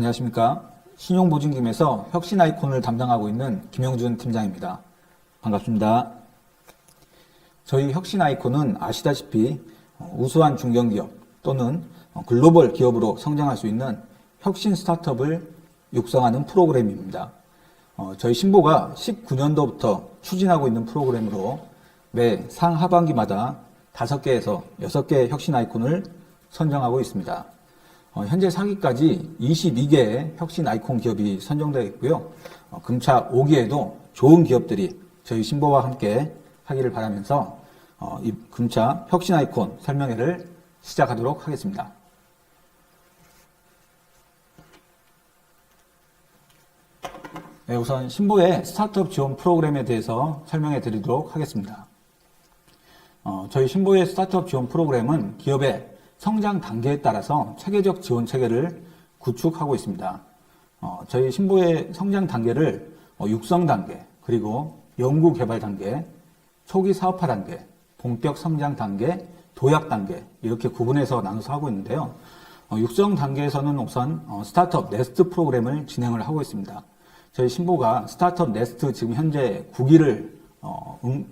안녕하십니까. 신용보증금에서 혁신 아이콘을 담당하고 있는 김영준 팀장입니다. 반갑습니다. 저희 혁신 아이콘은 아시다시피 우수한 중견기업 또는 글로벌 기업으로 성장할 수 있는 혁신 스타트업을 육성하는 프로그램입니다. 저희 신보가 19년도부터 추진하고 있는 프로그램으로 매 상하반기마다 5개에서 6개의 혁신 아이콘을 선정하고 있습니다. 현재 상기까지 22개의 혁신 아이콘 기업이 선정되어 있고요. 금차 5기에도 좋은 기업들이 저희 신보와 함께 하기를 바라면서 이 금차 혁신 아이콘 설명회를 시작하도록 하겠습니다. 네, 우선 신보의 스타트업 지원 프로그램에 대해서 설명해 드리도록 하겠습니다. 저희 신보의 스타트업 지원 프로그램은 기업의 성장 단계에 따라서 체계적 지원 체계를 구축하고 있습니다. 저희 신보의 성장 단계를 육성 단계, 그리고 연구 개발 단계, 초기 사업화 단계, 본격 성장 단계, 도약 단계 이렇게 구분해서 나눠서 하고 있는데요. 육성 단계에서는 우선 스타트업 네스트 프로그램을 진행을 하고 있습니다. 저희 신보가 스타트업 네스트 지금 현재 9기를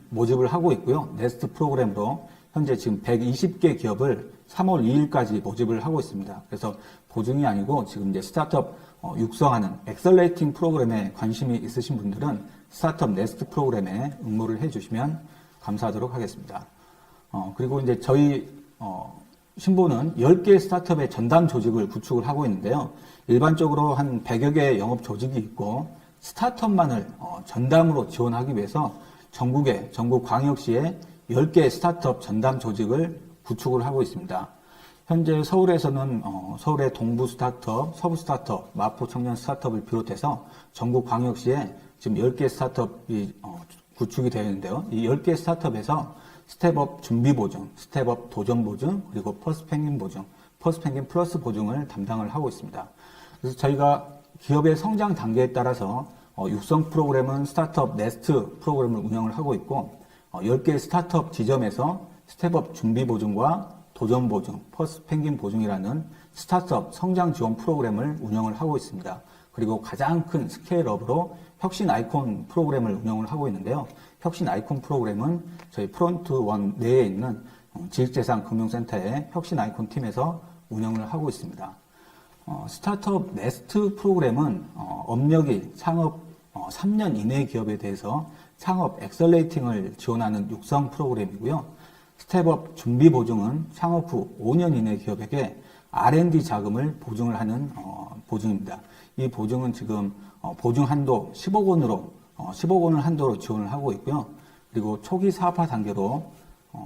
모집을 하고 있고요. 네스트 프로그램으로 현재 지금 120개 기업을 3월 2일까지 모집을 하고 있습니다. 그래서 보증이 아니고 지금 이제 스타트업 육성하는 엑셀레이팅 프로그램에 관심이 있으신 분들은 스타트업 네스트 프로그램에 응모를 해주시면 감사하도록 하겠습니다. 그리고 이제 저희 신보는 10개의 스타트업의 전담 조직을 구축을 하고 있는데요. 일반적으로 한 100여 개의 영업 조직이 있고 스타트업만을 전담으로 지원하기 위해서 전국 광역시에 10개의 스타트업 전담 조직을 구축을 하고 있습니다. 현재 서울에서는 서울의 동부 스타트업, 서부 스타트업, 마포 청년 스타트업을 비롯해서 전국 광역시에 지금 10개 스타트업이 구축이 되어 있는데요. 이 10개 스타트업에서 스텝업 준비 보증, 스텝업 도전 보증, 그리고 퍼스트 펭귄 보증, 퍼스트 펭귄 플러스 보증을 담당을 하고 있습니다. 그래서 저희가 기업의 성장 단계에 따라서 육성 프로그램은 스타트업 네스트 프로그램을 운영을 하고 있고 10개의 스타트업 지점에서 스텝업 준비 보증과 도전 보증, 퍼스트 펭귄 보증이라는 스타트업 성장 지원 프로그램을 운영을 하고 있습니다. 그리고 가장 큰 스케일업으로 혁신 아이콘 프로그램을 운영을 하고 있는데요. 혁신 아이콘 프로그램은 저희 프론트원 내에 있는 지식재산 금융센터의 혁신 아이콘 팀에서 운영을 하고 있습니다. 스타트업 네스트 프로그램은 업력이 창업 3년 이내 기업에 대해서 창업 엑셀레이팅을 지원하는 육성 프로그램이고요. 스텝업 준비 보증은 창업 후 5년 이내 기업에게 R&D 자금을 보증을 하는 보증입니다. 이 보증은 지금 보증 한도 10억 원을 한도로 지원을 하고 있고요. 그리고 초기 사업화 단계로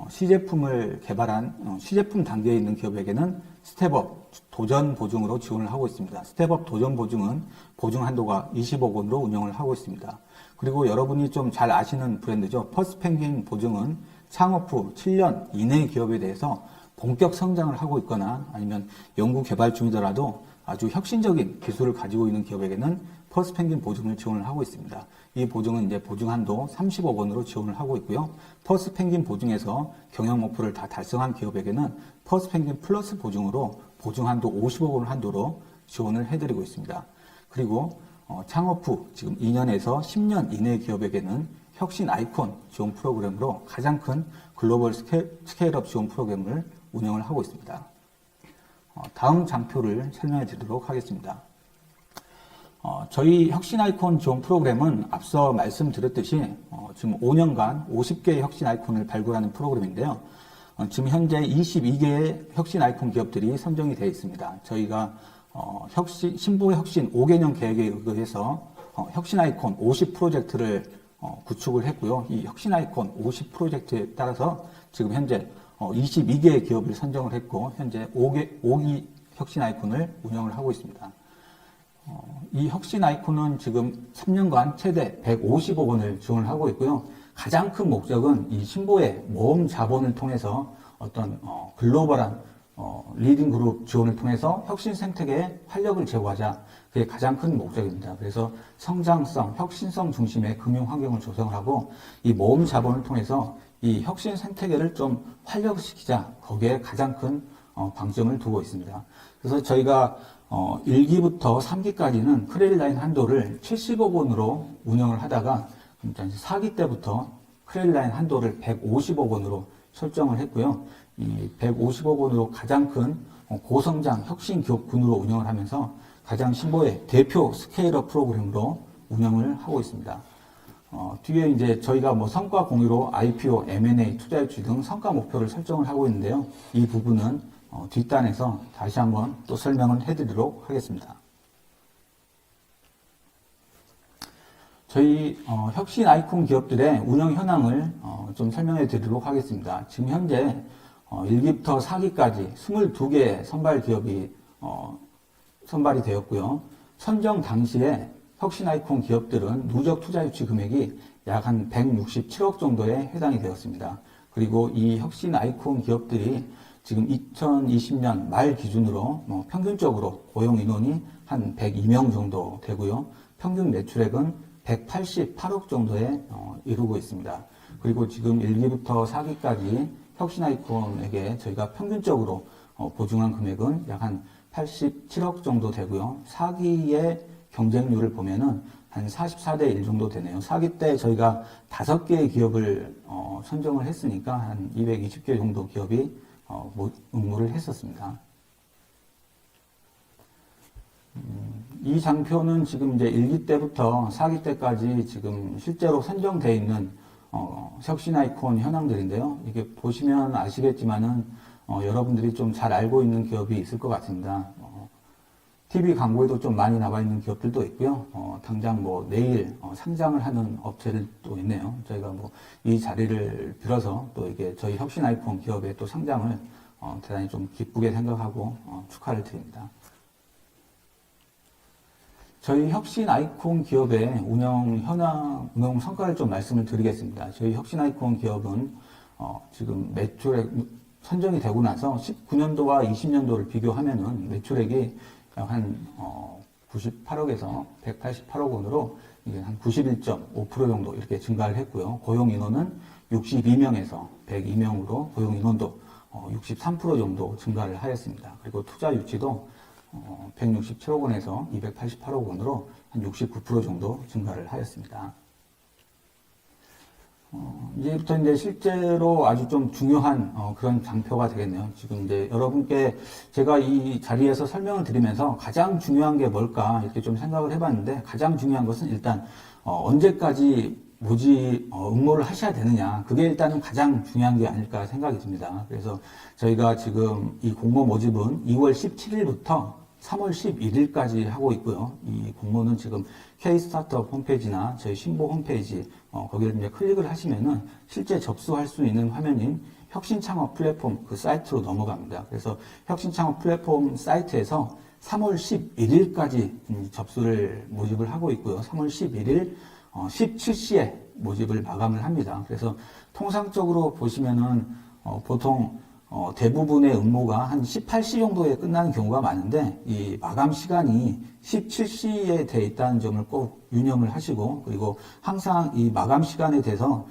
시제품을 개발한 시제품 단계에 있는 기업에게는 스텝업 도전 보증으로 지원을 하고 있습니다. 스텝업 도전 보증은 보증 한도가 20억 원으로 운영을 하고 있습니다. 그리고 여러분이 좀 잘 아시는 브랜드죠. 퍼스트 펭귄 보증은 창업 후 7년 이내 기업에 대해서 본격 성장을 하고 있거나 아니면 연구 개발 중이더라도 아주 혁신적인 기술을 가지고 있는 기업에게는 퍼스트 펭귄 보증을 지원을 하고 있습니다. 이 보증은 이제 보증 한도 30억 원으로 지원을 하고 있고요. 퍼스트 펭귄 보증에서 경영 목표를 다 달성한 기업에게는 퍼스트 펭귄 플러스 보증으로 보증 한도 50억 원 한도로 지원을 해드리고 있습니다. 그리고 창업 후 지금 2년에서 10년 이내 기업에게는 혁신 아이콘 지원 프로그램으로 가장 큰 글로벌 스케일업 지원 프로그램을 운영을 하고 있습니다. 다음 장표를 설명해 드리도록 하겠습니다. 저희 혁신 아이콘 지원 프로그램은 앞서 말씀드렸듯이 지금 5년간 50개의 혁신 아이콘을 발굴하는 프로그램인데요. 지금 현재 22개의 혁신 아이콘 기업들이 선정이 되어 있습니다. 저희가 신보 혁신 5개년 계획에 의해서 혁신 아이콘 50 프로젝트를 구축을 했고요. 이 혁신 아이콘 50 프로젝트에 따라서 지금 현재 22개의 기업을 선정을 했고 현재 5기 혁신 아이콘을 운영을 하고 있습니다. 이 혁신 아이콘은 지금 3년간 최대 150억 원을 지원을 하고 있고요. 가장 큰 목적은 이 신보의 모험 자본을 통해서 어떤 글로벌한 리딩 그룹 지원을 통해서 혁신 생태계에 활력을 제고하자. 그게 가장 큰 목적입니다. 그래서 성장성, 혁신성 중심의 금융 환경을 조성하고 이 모험 자본을 통해서 이 혁신 생태계를 좀 활력시키자. 거기에 가장 큰 방점을 두고 있습니다. 그래서 저희가 1기부터 3기까지는 크레딧 라인 한도를 70억 원으로 운영을 하다가 4기 때부터 크레딧 라인 한도를 150억 원으로 설정을 했고요. 이 150억 원으로 가장 큰 고성장 혁신 기업군으로 운영을 하면서 가장 신보의 대표 스케일업 프로그램으로 운영을 하고 있습니다. 뒤에 이제 저희가 뭐 성과 공유로 IPO, M&A, 투자 유치 등 성과 목표를 설정을 하고 있는데요. 이 부분은 뒷단에서 다시 한번 또 설명을 해드리도록 하겠습니다. 저희 혁신 아이콘 기업들의 운영 현황을 좀 설명해 드리도록 하겠습니다. 지금 현재 1기부터 4기까지 22개의 선발 기업이 선발이 되었고요. 선정 당시에 혁신 아이콘 기업들은 누적 투자 유치 금액이 약 한 167억 정도에 해당이 되었습니다. 그리고 이 혁신 아이콘 기업들이 지금 2020년 말 기준으로 평균적으로 고용 인원이 한 102명 정도 되고요. 평균 매출액은 188억 정도에 이루고 있습니다. 그리고 지금 1기부터 4기까지 혁신 아이콘에게 저희가 평균적으로 보증한 금액은 약 한 87억 정도 되고요. 4기의 경쟁률을 보면은 한 44대 1 정도 되네요. 4기 때 저희가 5개의 기업을 선정을 했으니까 한 220개 정도 기업이 응모를 했었습니다. 이 장표는 지금 이제 1기 때부터 4기 때까지 지금 실제로 선정되어 있는 혁신 아이콘 현황들인데요. 이게 보시면 아시겠지만은 여러분들이 좀 잘 알고 있는 기업이 있을 것 같습니다. TV 광고에도 좀 많이 나와 있는 기업들도 있고요. 당장 뭐 내일 상장을 하는 업체들도 있네요. 저희가 뭐 이 자리를 빌어서 또 이게 저희 혁신 아이콘 기업의 또 상장을 대단히 좀 기쁘게 생각하고 축하를 드립니다. 저희 혁신 아이콘 기업의 운영 현황, 운영 성과를 좀 말씀을 드리겠습니다. 저희 혁신 아이콘 기업은 지금 매출액 선정이 되고 나서 19년도와 20년도를 비교하면은 매출액이 한 98억에서 188억 원으로 이게 한 91.5% 정도 이렇게 증가를 했고요. 고용 인원은 62명에서 102명으로 고용 인원도 63% 정도 증가를 하였습니다. 그리고 투자 유치도 167억 원에서 288억 원으로 한 69% 정도 증가를 하였습니다. 이제부터 이제 실제로 아주 좀 중요한 그런 장표가 되겠네요. 지금 이제 여러분께 제가 이 자리에서 설명을 드리면서 가장 중요한 게 뭘까 이렇게 좀 생각을 해봤는데 가장 중요한 것은 일단 언제까지 응모를 하셔야 되느냐. 그게 일단은 가장 중요한 게 아닐까 생각이 듭니다. 그래서 저희가 지금 이 공모 모집은 2월 17일부터 3월 11일까지 하고 있고요. 이 공모는 지금 K-스타트업 홈페이지나 저희 신보 홈페이지 거기를 이제 클릭을 하시면은 실제 접수할 수 있는 화면인 혁신창업 플랫폼 그 사이트로 넘어갑니다. 그래서 혁신창업 플랫폼 사이트에서 3월 11일까지 접수를 모집을 하고 있고요. 3월 11일 17시에 모집을 마감을 합니다. 그래서 통상적으로 보시면은 보통 대부분의 응모가 한 18시 정도에 끝나는 경우가 많은데 이 마감 시간이 17시에 돼 있다는 점을 꼭 유념을 하시고 그리고 항상 이 마감 시간에 대해서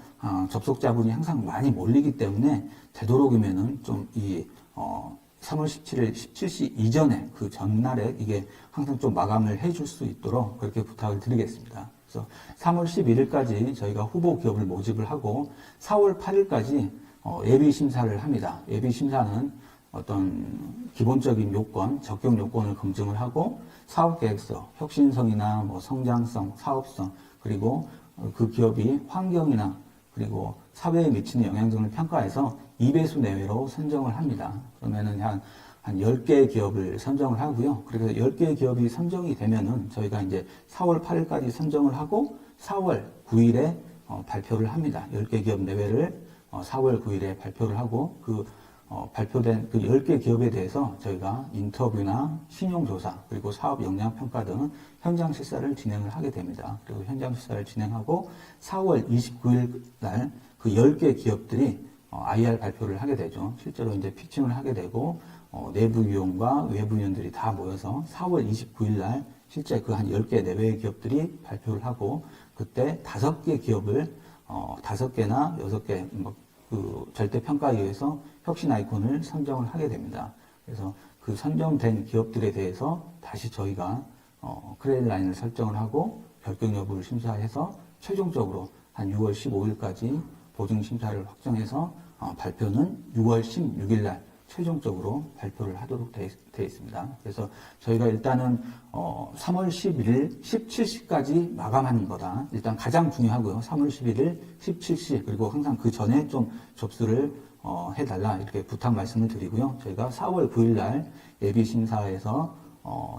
접속자분이 항상 많이 몰리기 때문에 되도록이면은 좀 이 3월 17일 17시 이전에 그 전날에 이게 항상 좀 마감을 해줄 수 있도록 그렇게 부탁을 드리겠습니다. 그래서 3월 11일까지 저희가 후보 기업을 모집을 하고 4월 8일까지 예비 심사를 합니다. 예비 심사는 어떤 기본적인 요건, 적격 요건을 검증을 하고 사업 계획서, 혁신성이나 뭐 성장성, 사업성, 그리고 그 기업이 환경이나 그리고 사회에 미치는 영향 등을 평가해서 2배수 내외로 선정을 합니다. 그러면은 한 10개의 기업을 선정을 하고요. 그래서 10개의 기업이 선정이 되면은 저희가 이제 4월 8일까지 선정을 하고 4월 9일에 발표를 합니다. 10개 기업 내외를 4월 9일에 발표를 하고 그 발표된 그 10개 기업에 대해서 저희가 인터뷰나 신용조사 그리고 사업 역량평가 등 현장 실사를 진행을 하게 됩니다. 그리고 현장 실사를 진행하고 4월 29일 날 그 10개 기업들이 IR 발표를 하게 되죠. 실제로 이제 피칭을 하게 되고 내부 위원과 외부 위원들이 다 모여서 4월 29일 날 실제 그 한 10개 내외의 기업들이 발표를 하고 그때 5개 기업을 5개나 6개 그 절대평가에 의해서 혁신 아이콘을 선정을 하게 됩니다. 그래서 그 선정된 기업들에 대해서 다시 저희가 크레딧 라인을 설정을 하고 결격 여부를 심사해서 최종적으로 한 6월 15일까지 보증 심사를 확정해서 발표는 6월 16일 날 최종적으로 발표를 하도록 되어 있습니다. 그래서 저희가 일단은 3월 11일 17시까지 마감하는 거다. 일단 가장 중요하고요. 3월 11일 17시 그리고 항상 그 전에 좀 접수를 해달라 이렇게 부탁 말씀을 드리고요. 저희가 4월 9일 날 예비 심사에서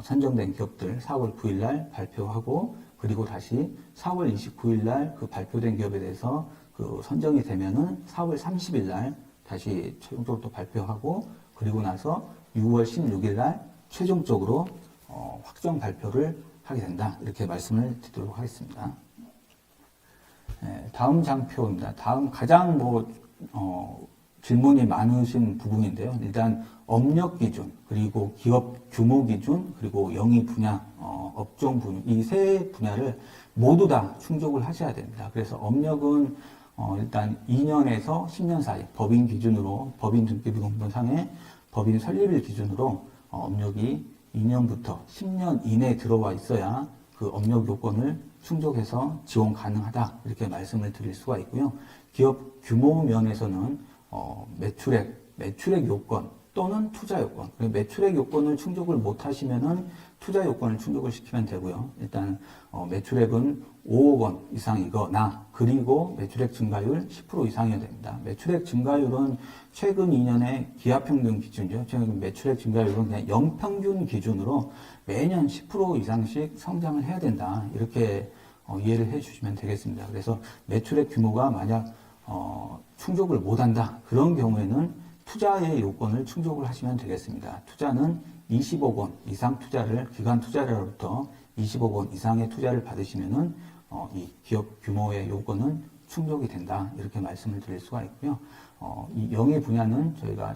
선정된 기업들 4월 9일 날 발표하고 그리고 다시 4월 29일 날 그 발표된 기업에 대해서 그 선정이 되면은 4월 30일 날 다시 최종적으로 또 발표하고 그리고 나서 6월 16일 날 최종적으로 확정 발표를 하게 된다. 이렇게 말씀을 드리도록 하겠습니다. 네, 다음 장표입니다. 다음 가장 질문이 많으신 부분인데요. 일단 업력 기준, 그리고 기업 규모 기준, 그리고 영위 분야, 업종 분야, 이 세 분야를 모두 다 충족을 하셔야 됩니다. 그래서 업력은 일단 2년에서 10년 사이 법인 기준으로 법인 등기부등본상의 법인 설립일 기준으로 업력이 2년부터 10년 이내에 들어와 있어야 그 업력 요건을 충족해서 지원 가능하다 이렇게 말씀을 드릴 수가 있고요. 기업 규모 면에서는 매출액 요건 또는 투자 요건, 매출액 요건을 충족을 못 하시면은 투자 요건을 충족을 시키면 되고요. 일단 매출액은 5억 원 이상이거나 그리고 매출액 증가율 10% 이상이어야 됩니다. 매출액 증가율은 최근 2년의 기하평균 기준이죠. 최근 매출액 증가율은 그냥 연평균 기준으로 매년 10% 이상씩 성장을 해야 된다. 이렇게 이해를 해주시면 되겠습니다. 그래서 매출액 규모가 만약 충족을 못한다. 그런 경우에는 투자의 요건을 충족을 하시면 되겠습니다. 투자는 20억 원 이상 투자를 기관 투자자로부터 20억 원 이상의 투자를 받으시면은 이 기업 규모의 요건은 충족이 된다. 이렇게 말씀을 드릴 수가 있고요. 이 영의 분야는 저희가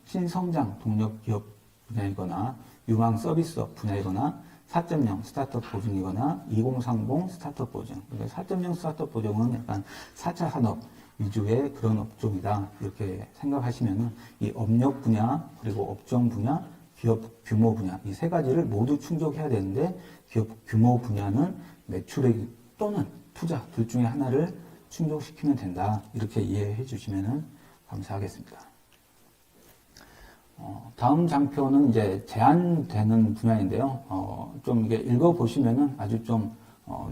신성장 동력 기업 분야이거나 유망 서비스업 분야이거나 4.0 스타트업 보증이거나 2030 스타트업 보증. 그러니까 4.0 스타트업 보증은 약간 4차 산업 위주의 그런 업종이다. 이렇게 생각하시면은 이 업력 분야, 그리고 업종 분야, 기업 규모 분야, 이 세 가지를 모두 충족해야 되는데 기업 규모 분야는 매출액 또는 투자 둘 중에 하나를 충족시키면 된다. 이렇게 이해해 주시면 감사하겠습니다. 다음 장표는 이제 제한되는 분야인데요. 좀 이게 읽어보시면은 아주 좀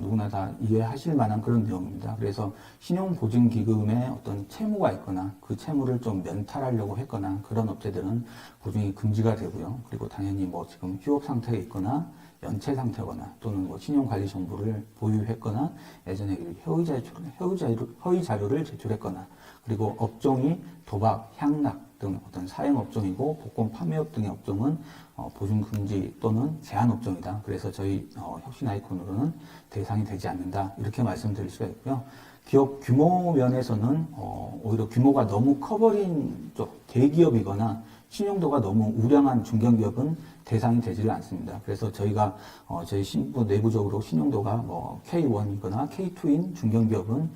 누구나 다 이해하실 만한 그런 내용입니다. 그래서 신용보증기금에 어떤 채무가 있거나 그 채무를 좀 면탈하려고 했거나 그런 업체들은 보증이 금지가 되고요. 그리고 당연히 지금 휴업 상태에 있거나 연체 상태거나 또는 신용관리 정보를 보유했거나 예전에 허위 자료를 제출했거나 그리고 업종이 도박, 향락 등 어떤 사행업종이고 복권 판매업 등의 업종은 보증 금지 또는 제한 업종이다. 그래서 저희 혁신 아이콘으로는 대상이 되지 않는다. 이렇게 말씀드릴 수가 있고요. 기업 규모 면에서는 오히려 규모가 너무 커버린 쪽 대기업이거나 신용도가 너무 우량한 중견기업은 대상이 되지를 않습니다. 그래서 저희가 저희 신부 내부적으로 신용도가 K1이거나 K2인 중견기업은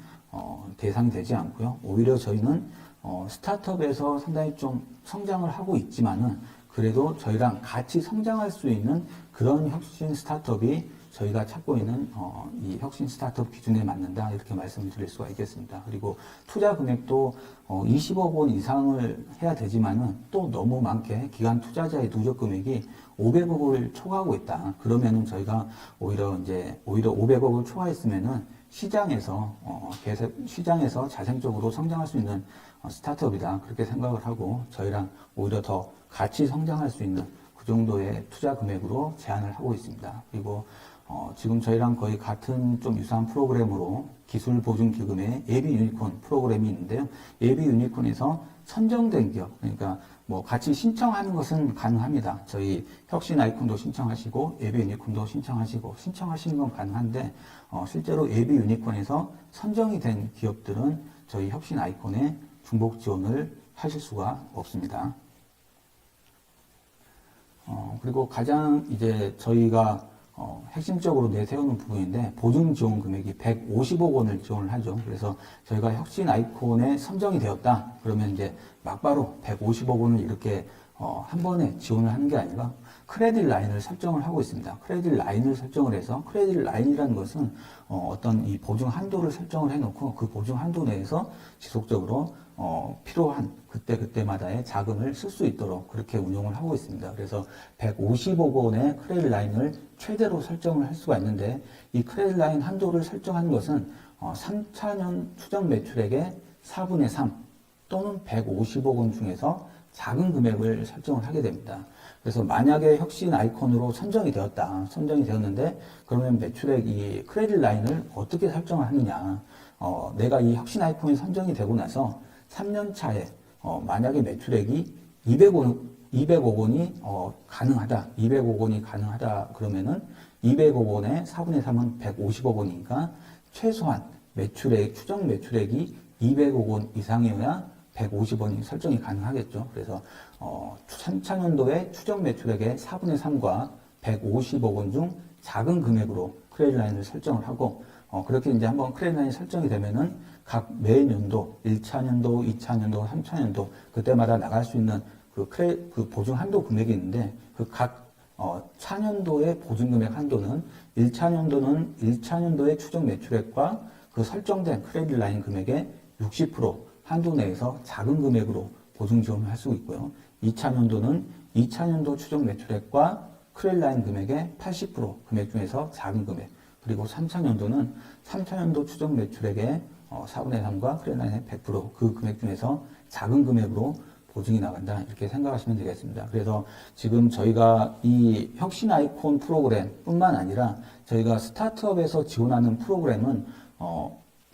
대상이 되지 않고요. 오히려 저희는 스타트업에서 상당히 좀 성장을 하고 있지만은 그래도 저희랑 같이 성장할 수 있는 그런 혁신 스타트업이 저희가 찾고 있는 이 혁신 스타트업 기준에 맞는다 이렇게 말씀을 드릴 수가 있겠습니다. 그리고 투자 금액도 20억 원 이상을 해야 되지만은 또 너무 많게 기관 투자자의 누적 금액이 500억을 초과하고 있다. 그러면은 저희가 오히려 500억을 초과했으면은 시장에서 자생적으로 성장할 수 있는 스타트업이다. 그렇게 생각을 하고 저희랑 오히려 더 같이 성장할 수 있는 그 정도의 투자 금액으로 제안을 하고 있습니다. 그리고 지금 저희랑 거의 같은 좀 유사한 프로그램으로 기술보증기금의 예비 유니콘 프로그램이 있는데요. 예비 유니콘에서 선정된 기업, 그러니까 같이 신청하는 것은 가능합니다. 저희 혁신 아이콘도 신청하시고 예비 유니콘도 신청하시는 건 가능한데 실제로 예비 유니콘에서 선정이 된 기업들은 저희 혁신 아이콘에 중복 지원을 하실 수가 없습니다. 그리고 가장 이제 저희가 핵심적으로 내세우는 부분인데 보증 지원 금액이 150억 원을 지원을 하죠. 그래서 저희가 혁신 아이콘에 선정이 되었다. 그러면 이제 막바로 150억 원을 이렇게 한 번에 지원을 하는 게 아니라 크레딧 라인을 설정을 하고 있습니다. 크레딧 라인을 설정을 해서 크레딧 라인이라는 것은 어떤 이 보증 한도를 설정을 해놓고 그 보증 한도 내에서 지속적으로 필요한 그때마다의 자금을 쓸 수 있도록 그렇게 운용을 하고 있습니다. 그래서 150억 원의 크레딧 라인을 최대로 설정을 할 수가 있는데 이 크레딧 라인 한도를 설정하는 것은 3차년 추정 매출액의 4분의 3 또는 150억 원 중에서 작은 금액을 설정을 하게 됩니다. 그래서 만약에 혁신 아이콘으로 선정이 되었는데 그러면 매출액 이 크레딧 라인을 어떻게 설정을 하느냐. 내가 이 혁신 아이콘이 선정이 되고 나서 3년 차에 만약에 매출액이 200억 원이 가능하다. 200억 원이 가능하다 그러면은 200억 원의 4분의 3은 150억 원이니까 최소한 추정 매출액이 200억 원 이상이어야 150원이 설정이 가능하겠죠. 그래서 3차년도에 추정 매출액의 4분의 3과 150억 원 중 작은 금액으로 크레딧 라인을 설정을 하고 그렇게 이제 한번 크레딧 라인이 설정이 되면은 각 매년도 1차년도, 2차년도, 3차년도 그때마다 나갈 수 있는 그 보증 한도 금액이 있는데 그 각 차년도의 보증 금액 한도는 1차년도는 1차년도의 추정 매출액과 그 설정된 크레딧 라인 금액의 60% 한도 내에서 작은 금액으로 보증 지원을 할 수 있고요. 2차년도는 2차년도 추정 매출액과 크레딧 라인 금액의 80% 금액 중에서 작은 금액, 그리고 3차년도는 3차년도 추정 매출액의 4분의 3과 크레딧 라인의 100%그 금액 중에서 작은 금액으로 보증이 나간다. 이렇게 생각하시면 되겠습니다. 그래서 지금 저희가 이 혁신 아이콘 프로그램 뿐만 아니라 저희가 스타트업에서 지원하는 프로그램은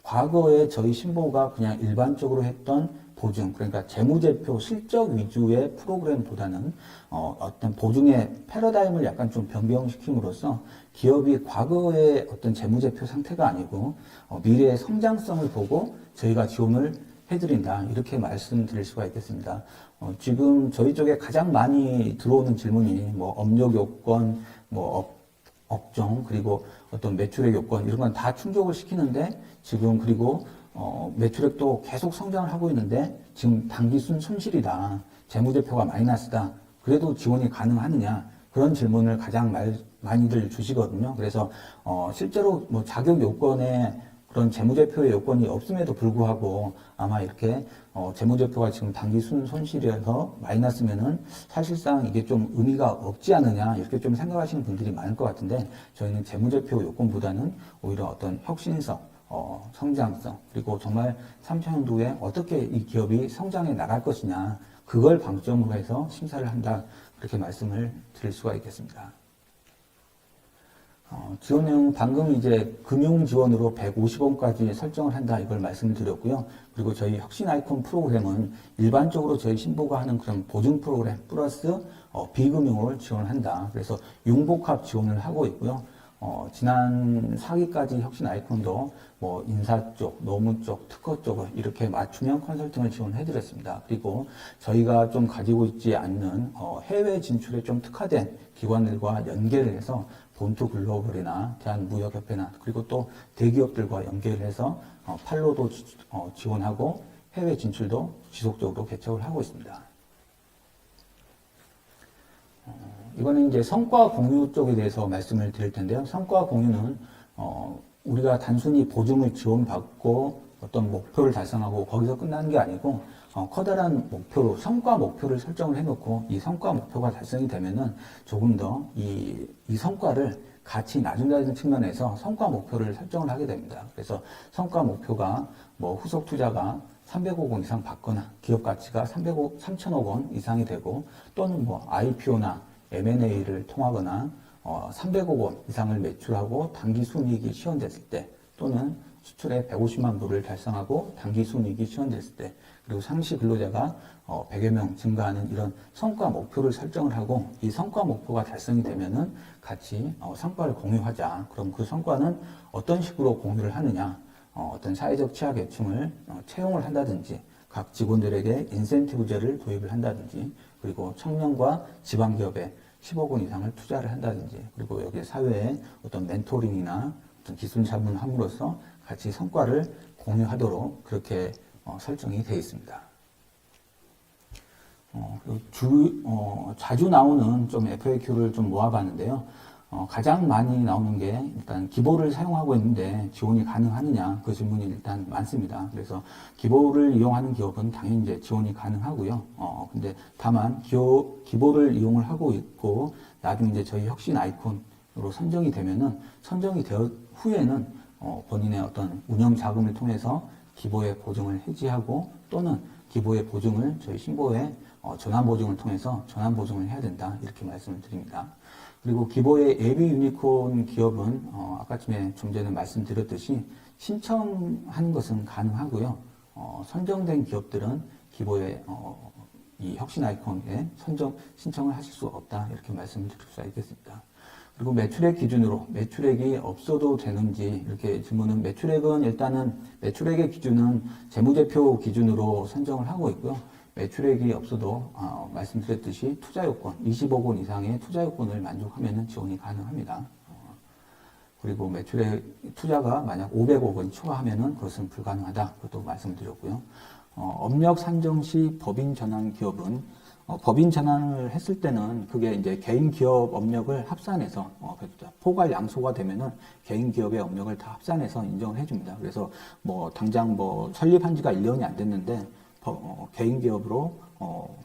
과거에 저희 신보가 그냥 일반적으로 했던 보증, 그러니까 재무제표 실적 위주의 프로그램보다는 어떤 보증의 패러다임을 약간 좀 변경시킴으로써 기업이 과거의 어떤 재무제표 상태가 아니고 미래의 성장성을 보고 저희가 지원을 해드린다. 이렇게 말씀드릴 수가 있겠습니다. 지금 저희 쪽에 가장 많이 들어오는 질문이 뭐 업력 요건, 뭐 업종, 그리고 어떤 매출액 요건 이런 건 다 충족을 시키는데 지금 그리고 매출액도 계속 성장을 하고 있는데 지금 단기순 손실이다. 재무제표가 마이너스다. 그래도 지원이 가능하느냐. 그런 질문을 가장 많이들 주시거든요. 그래서 실제로 뭐 자격 요건에 그런 재무제표의 요건이 없음에도 불구하고 아마 이렇게 재무제표가 지금 단기순 손실이어서 마이너스면은 사실상 이게 좀 의미가 없지 않느냐 이렇게 좀 생각하시는 분들이 많을 것 같은데 저희는 재무제표 요건보다는 오히려 어떤 혁신성, 성장성, 그리고 정말 3차년도에 어떻게 이 기업이 성장해 나갈 것이냐 그걸 방점으로 해서 심사를 한다 그렇게 말씀을 드릴 수가 있겠습니다. 지원 내용 방금 이제 금융 지원으로 150원까지 설정을 한다 이걸 말씀드렸고요. 그리고 저희 혁신 아이콘 프로그램은 일반적으로 저희 신보가 하는 그런 보증 프로그램 플러스 비금융을 지원을 한다. 그래서 융복합 지원을 하고 있고요. 지난 4기까지 혁신 아이콘도 뭐 인사 쪽, 노무 쪽, 특허 쪽을 이렇게 맞춤형 컨설팅을 지원해드렸습니다. 그리고 저희가 좀 가지고 있지 않는 해외 진출에 좀 특화된 기관들과 연계를 해서 본토 글로벌이나 대한무역협회나 그리고 또 대기업들과 연계를 해서 판로도 지원하고 해외 진출도 지속적으로 개척을 하고 있습니다. 이거는 이제 성과 공유 쪽에 대해서 말씀을 드릴 텐데요. 성과 공유는 우리가 단순히 보증을 지원받고 어떤 목표를 달성하고 거기서 끝나는 게 아니고 커다란 목표로 성과 목표를 설정을 해놓고 이 성과 목표가 달성이 되면은 조금 더 이 성과를 같이 나눈다는 측면에서 성과 목표를 설정을 하게 됩니다. 그래서 성과 목표가 뭐 후속 투자가 300억 원 이상 받거나 기업 가치가 3천억 원 이상이 되고 또는 뭐 IPO나 M&A를 통하거나 300억 원 이상을 매출하고 단기 순이익이 시현됐을 때 또는 수출에 150만 불을 달성하고 단기 순이익이 시현됐을 때 그리고 상시 근로자가 100여 명 증가하는 이런 성과 목표를 설정을 하고 이 성과 목표가 달성이 되면은 같이 성과를 공유하자. 그럼 그 성과는 어떤 식으로 공유를 하느냐? 어떤 사회적 취약계층을 채용을 한다든지 각 직원들에게 인센티브제를 도입을 한다든지 그리고 청년과 지방기업에 10억 원 이상을 투자를 한다든지, 그리고 여기 사회에 어떤 멘토링이나 어떤 기술 자문을 함으로써 같이 성과를 공유하도록 그렇게 설정이 되어 있습니다. 자주 나오는 좀 FAQ를 좀 모아봤는데요. 가장 많이 나오는 게 일단 기보를 사용하고 있는데 지원이 가능하느냐, 그 질문이 일단 많습니다. 그래서 기보를 이용하는 기업은 당연히 이제 지원이 가능하고요. 근데 다만 기보를 이용을 하고 있고 나중에 이제 저희 혁신 아이콘으로 선정이 되면은, 선정이 되어 후에는 본인의 어떤 운영 자금을 통해서 기보의 보증을 해지하고, 또는 기보의 보증을 저희 신보의 전환 보증을 통해서 전환 보증을 해야 된다, 이렇게 말씀을 드립니다. 그리고 기보의 예비 유니콘 기업은 아까쯤에 좀 전에 말씀드렸듯이 신청하는 것은 가능하고요. 선정된 기업들은 기보의 이 혁신 아이콘에 신청을 하실 수 없다, 이렇게 말씀을 드릴 수가 있겠습니다. 그리고 매출액 기준으로 매출액이 없어도 되는지 이렇게 질문은, 매출액은 일단은 매출액의 기준은 재무제표 기준으로 선정을 하고 있고요. 매출액이 없어도 말씀드렸듯이 투자 요건 20억 원 이상의 투자 요건을 만족하면 지원이 가능합니다. 그리고 매출액 투자가 만약 500억 원 초과하면 그것은 불가능하다, 그것도 말씀드렸고요. 업력 산정 시 법인 전환 기업은 법인 전환을 했을 때는 그게 이제 개인 기업 업력을 합산해서 포괄 양소가 되면은 개인 기업의 업력을 다 합산해서 인정을 해줍니다. 그래서 뭐 당장 뭐 설립한 지가 1년이 안 됐는데 개인 기업으로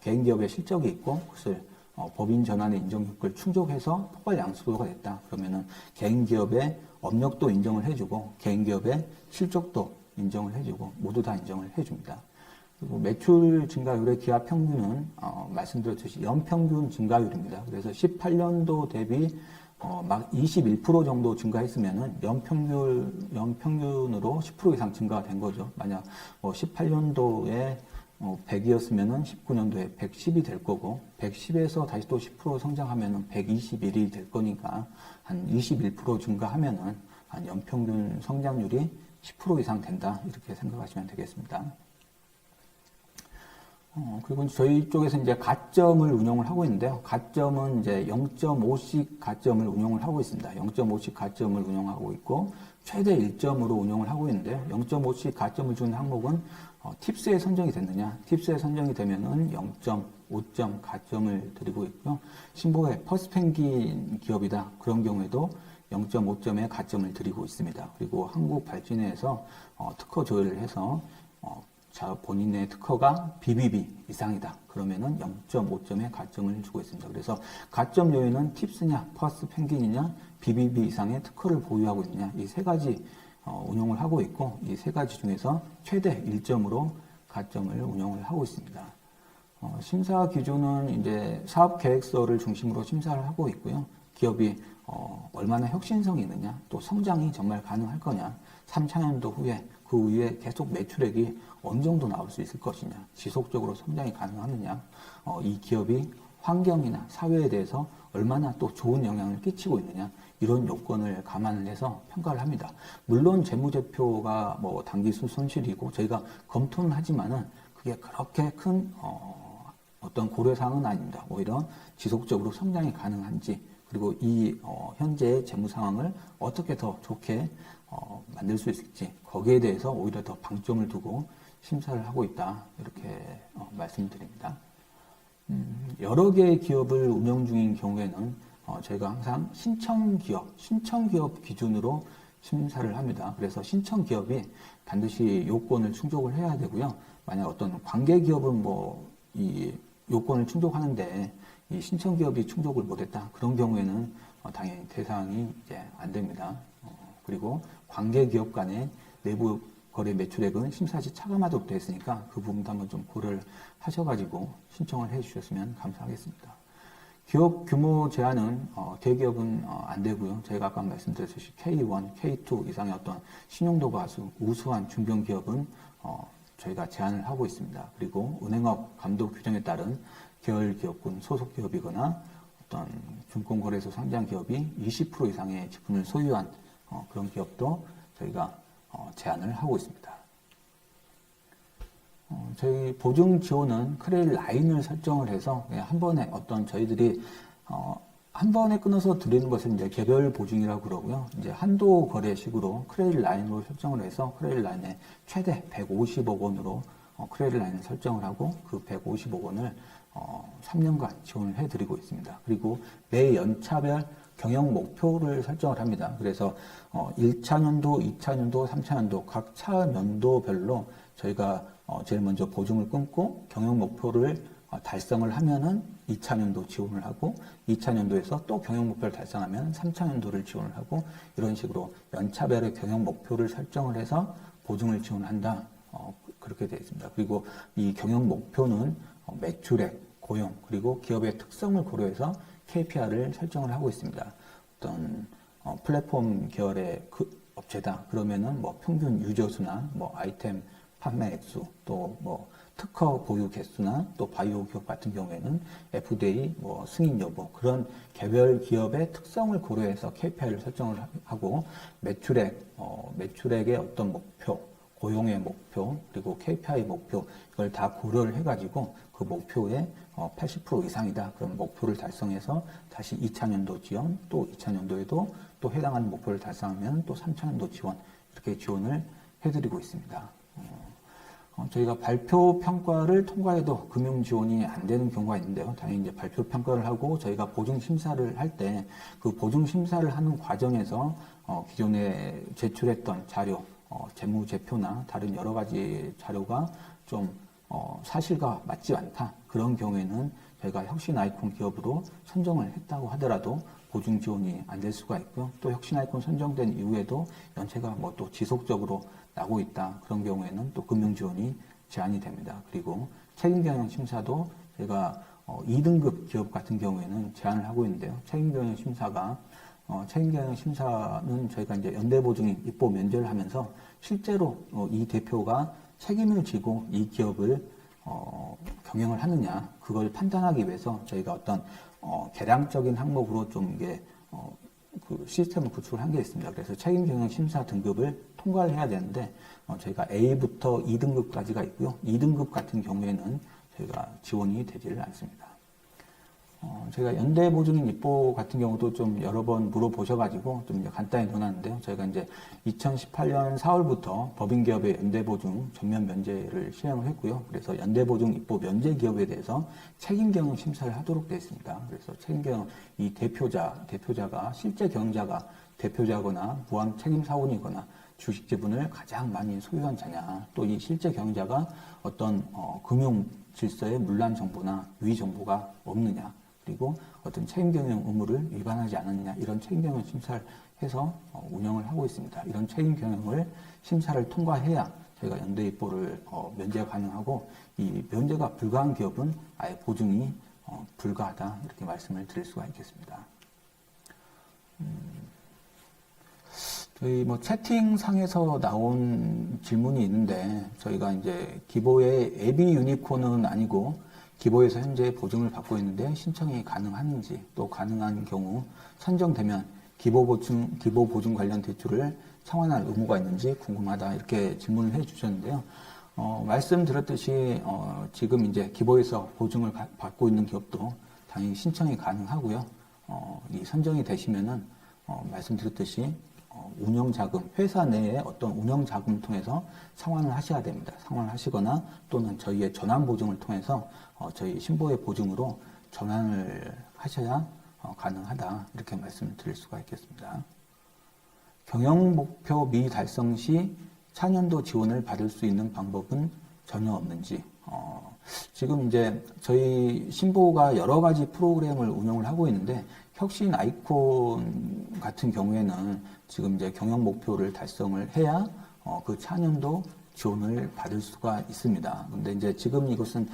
개인 기업의 실적이 있고 그것을 법인 전환의 인정 요건을 충족해서 포괄 양수가 됐다. 그러면은 개인 기업의 업력도 인정을 해주고 개인 기업의 실적도 인정을 해주고 모두 다 인정을 해줍니다. 그리고 매출 증가율의 기업 평균은 말씀드렸듯이 연평균 증가율입니다. 그래서 18년도 대비 막 21% 정도 증가했으면은 연평균으로 10% 이상 증가가 된 거죠. 만약 18년도에 100이었으면은 19년도에 110이 될 거고, 110에서 다시 또 10% 성장하면은 121이 될 거니까 한 21% 증가하면은 한 연평균 성장률이 10% 이상 된다, 이렇게 생각하시면 되겠습니다. 그리고 저희 쪽에서 이제 가점을 운영을 하고 있는데요. 가점은 이제 0.5씩 가점을 운영을 하고 있습니다. 0.5씩 가점을 운영하고 있고, 최대 1점으로 운영을 하고 있는데요. 0.5씩 가점을 주는 항목은 팁스에 선정이 됐느냐, 팁스에 선정이 되면은 0.5점 가점을 드리고 있고요. 신보의 퍼스펭귄 기업이다, 그런 경우에도 0.5점의 가점을 드리고 있습니다. 그리고 한국발진회에서 특허 조회를 해서 본인의 특허가 BBB 이상이다, 그러면은 0.5점의 가점을 주고 있습니다. 그래서 가점 요인은 팁스냐, 퍼스펭귄이냐, BBB 이상의 특허를 보유하고 있느냐, 이 세 가지 운영을 하고 있고, 이 세 가지 중에서 최대 1점으로 가점을 운영을 하고 있습니다. 심사 기준은 이제 사업 계획서를 중심으로 심사를 하고 있고요. 기업이 얼마나 혁신성이 있느냐, 또 성장이 정말 가능할 거냐, 3차년도 후에 그 이후에 계속 매출액이 어느 정도 나올 수 있을 것이냐, 지속적으로 성장이 가능하느냐, 이 기업이 환경이나 사회에 대해서 얼마나 또 좋은 영향을 끼치고 있느냐, 이런 요건을 감안을 해서 평가를 합니다. 물론 재무제표가 뭐 당기순 손실이고 저희가 검토는 하지만은 그게 그렇게 큰 어떤 고려사항은 아닙니다. 오히려 지속적으로 성장이 가능한지, 그리고 이 현재의 재무 상황을 어떻게 더 좋게 만들 수 있을지, 거기에 대해서 오히려 더 방점을 두고 심사를 하고 있다, 이렇게 말씀드립니다. 여러 개의 기업을 운영 중인 경우에는 저희가 항상 신청기업 기준으로 심사를 합니다. 그래서 신청기업이 반드시 요건을 충족을 해야 되고요. 만약 어떤 관계기업은 이 요건을 충족하는데 이 신청기업이 충족을 못했다, 그런 경우에는 당연히 대상이 이제 안 됩니다. 그리고 관계기업 간의 내부 거래 매출액은 심사 시 차감하도록 되어 있으니까 그 부분도 한번 좀 고려를 하셔가지고 신청을 해 주셨으면 감사하겠습니다. 기업 규모 제한은 대기업은 안 되고요. 저희가 아까 말씀드렸듯이 K1, K2 이상의 어떤 신용도가 아주 우수한 중견기업은 저희가 제한을 하고 있습니다. 그리고 은행업 감독 규정에 따른 계열기업군 소속기업이거나 어떤 증권거래소 상장기업이 20% 이상의 지분을 소유한 그런 기업도 저희가 제한을 하고 있습니다. 저희 보증 지원은 크레일 라인을 설정을 해서 한 번에 어떤 저희들이 한 번에 끊어서 드리는 것은 이제 개별 보증이라고 그러고요. 이제 한도 거래식으로 크레딧 라인으로 설정을 해서 크레딧 라인에 최대 150억 원으로 크레딧 라인을 설정을 하고 그 150억 원을 3년간 지원을 해드리고 있습니다. 그리고 매 연차별 경영 목표를 설정을 합니다. 그래서 1차년도, 2차년도, 3차년도 각 차년도별로 저희가 제일 먼저 보증을 끊고 경영 목표를 달성을 하면은 2차년도 지원을 하고 2차년도에서 또 경영 목표를 달성하면 3차년도를 지원을 하고 이런 식으로 연차별의 경영 목표를 설정을 해서 보증을 지원한다. 그렇게 되어 있습니다. 그리고 이 경영 목표는 매출액, 고용, 그리고 기업의 특성을 고려해서 KPI를 설정을 하고 있습니다. 어떤 플랫폼 계열의 업체다. 그러면은 뭐 평균 유저 수나 뭐 아이템 판매 액수, 또 뭐 특허 보유 개수나 또 바이오 기업 같은 경우에는 FDA 뭐 승인 여부 그런 개별 기업의 특성을 고려해서 KPI를 설정을 하고 매출액의 어떤 목표, 고용의 목표, 그리고 KPI 목표 이걸 다 고려를 해가지고 그 목표의 80% 이상이다. 그럼 목표를 달성해서 다시 2차년도 지원, 또 2차년도에도 또 해당하는 목표를 달성하면 또 3차년도 지원 이렇게 지원을 해드리고 있습니다. 저희가 발표 평가를 통과해도 금융 지원이 안 되는 경우가 있는데요. 당연히 이제 발표 평가를 하고 저희가 보증 심사를 할 때 그 보증 심사를 하는 과정에서 기존에 제출했던 자료, 재무제표나 다른 여러 가지 자료가 좀 사실과 맞지 않다. 그런 경우에는 저희가 혁신 아이콘 기업으로 선정을 했다고 하더라도 보증 지원이 안 될 수가 있고요. 또 혁신 아이콘 선정된 이후에도 연체가 뭐 또 지속적으로 나고 있다. 그런 경우에는 또 금융 지원이 제한이 됩니다. 그리고 책임 경영 심사도 저희가 2등급 기업 같은 경우에는 제한을 하고 있는데요. 책임 경영 심사는 저희가 이제 연대보증인 입보 면제를 하면서 실제로 이 대표가 책임을 지고 이 기업을 경영을 하느냐 그걸 판단하기 위해서 저희가 어떤 계량적인 항목으로 좀 이게 그 시스템을 구축을 한 게 있습니다. 그래서 책임 경영 심사 등급을 통과를 해야 되는데 저희가 A부터 2등급까지가 있고요. 2등급 같은 경우에는 저희가 지원이 되지를 않습니다. 저희가 연대보증인 입보 같은 경우도 좀 여러 번 물어보셔가지고 좀 간단히 논하는데요. 저희가 이제 2018년 4월부터 법인기업의 연대보증 전면 면제를 시행을 했고요. 그래서 연대보증 입보 면제 기업에 대해서 책임경영 심사를 하도록 되어 있습니다. 그래서 책임경영 이 대표자가 실제 경영자가 대표자거나 무함 책임사원이거나 주식 지분을 가장 많이 소유한 자냐, 또 이 실제 경영자가 어떤 금융 질서의 문란 정보나 유의 정보가 없느냐, 그리고 어떤 책임경영 의무를 위반하지 않았느냐 이런 책임경영 심사를 해서 운영을 하고 있습니다. 이런 책임경영을 심사를 통과해야 저희가 연대입보를 면제가 가능하고 이 면제가 불가한 기업은 아예 보증이 불가하다 이렇게 말씀을 드릴 수가 있겠습니다. 저희 뭐 채팅상에서 나온 질문이 있는데 저희가 이제 기보의 앱이 유니콘은 아니고 기보에서 현재 보증을 받고 있는데 신청이 가능한지 또 가능한 경우 선정되면 기보 보증 관련 대출을 청원할 의무가 있는지 궁금하다 이렇게 질문을 해 주셨는데요. 말씀드렸듯이 지금 이제 기보에서 보증을 받고 있는 기업도 당연히 신청이 가능하고요. 이 선정이 되시면은 말씀드렸듯이 운영자금, 회사 내에 어떤 운영자금을 통해서 상환을 하셔야 됩니다. 상환을 하시거나 또는 저희의 전환보증을 통해서 저희 신보의 보증으로 전환을 하셔야 가능하다. 이렇게 말씀을 드릴 수가 있겠습니다. 경영목표 미달성 시 차년도 지원을 받을 수 있는 방법은 전혀 없는지. 지금 이제 저희 신보가 여러 가지 프로그램을 운영을 하고 있는데 혁신 아이콘 같은 경우에는 지금 이제 경영 목표를 달성을 해야 그 차년도 지원을 받을 수가 있습니다. 근데 이제 지금 이것은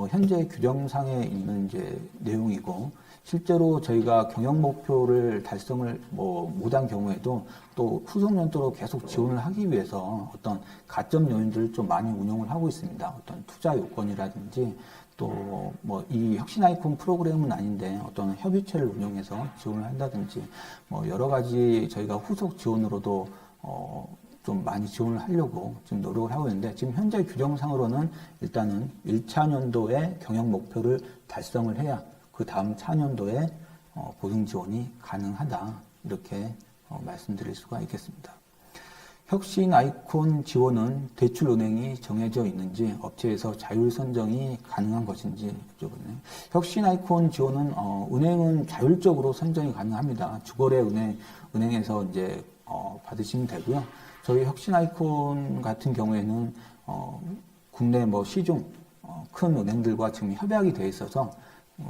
현재 규정상에 있는 이제 내용이고 실제로 저희가 경영 목표를 달성을 못한 경우에도 또 후속 연도로 계속 지원을 하기 위해서 어떤 가점 요인들을 좀 많이 운영을 하고 있습니다. 어떤 투자 요건이라든지 또 이 혁신 아이콘 프로그램은 아닌데 어떤 협의체를 운영해서 지원을 한다든지 여러 가지 저희가 후속 지원으로도 좀 많이 지원을 하려고 지금 노력을 하고 있는데 지금 현재 규정상으로는 일단은 1차년도에 경영 목표를 달성을 해야 그 다음 차년도에 보증 지원이 가능하다. 이렇게 말씀드릴 수가 있겠습니다. 혁신 아이콘 지원은 대출 은행이 정해져 있는지 업체에서 자율 선정이 가능한 것인지 여쭤보네요. 혁신 아이콘 지원은 은행은 자율적으로 선정이 가능합니다. 주거래 은행에서 이제 받으시면 되고요. 저희 혁신 아이콘 같은 경우에는 국내 뭐 시중 큰 은행들과 지금 협약이 돼 있어서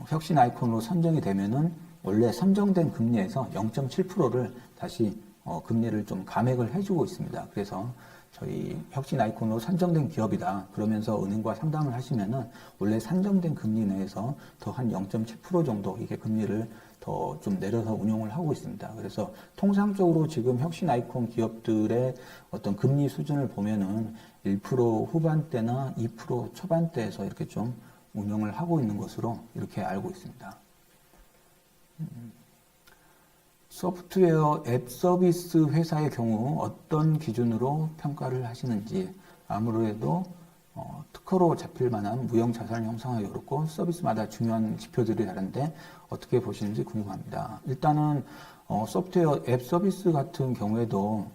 혁신 아이콘으로 선정이 되면은 원래 선정된 금리에서 0.7%를 다시 금리를 좀 감액을 해주고 있습니다. 그래서 저희 혁신 아이콘으로 선정된 기업이다. 그러면서 은행과 상담을 하시면은 원래 산정된 금리 내에서 더 한 0.7% 정도 이게 금리를 더 좀 내려서 운용을 하고 있습니다. 그래서 통상적으로 지금 혁신 아이콘 기업들의 어떤 금리 수준을 보면은 1% 후반대나 2% 초반대에서 이렇게 좀 운영을 하고 있는 것으로 이렇게 알고 있습니다. 소프트웨어 앱 서비스 회사의 경우 어떤 기준으로 평가를 하시는지 아무래도 특허로 잡힐 만한 무형 자산을 형성하기 어렵고 서비스마다 중요한 지표들이 다른데 어떻게 보시는지 궁금합니다. 일단은 소프트웨어 앱 서비스 같은 경우에도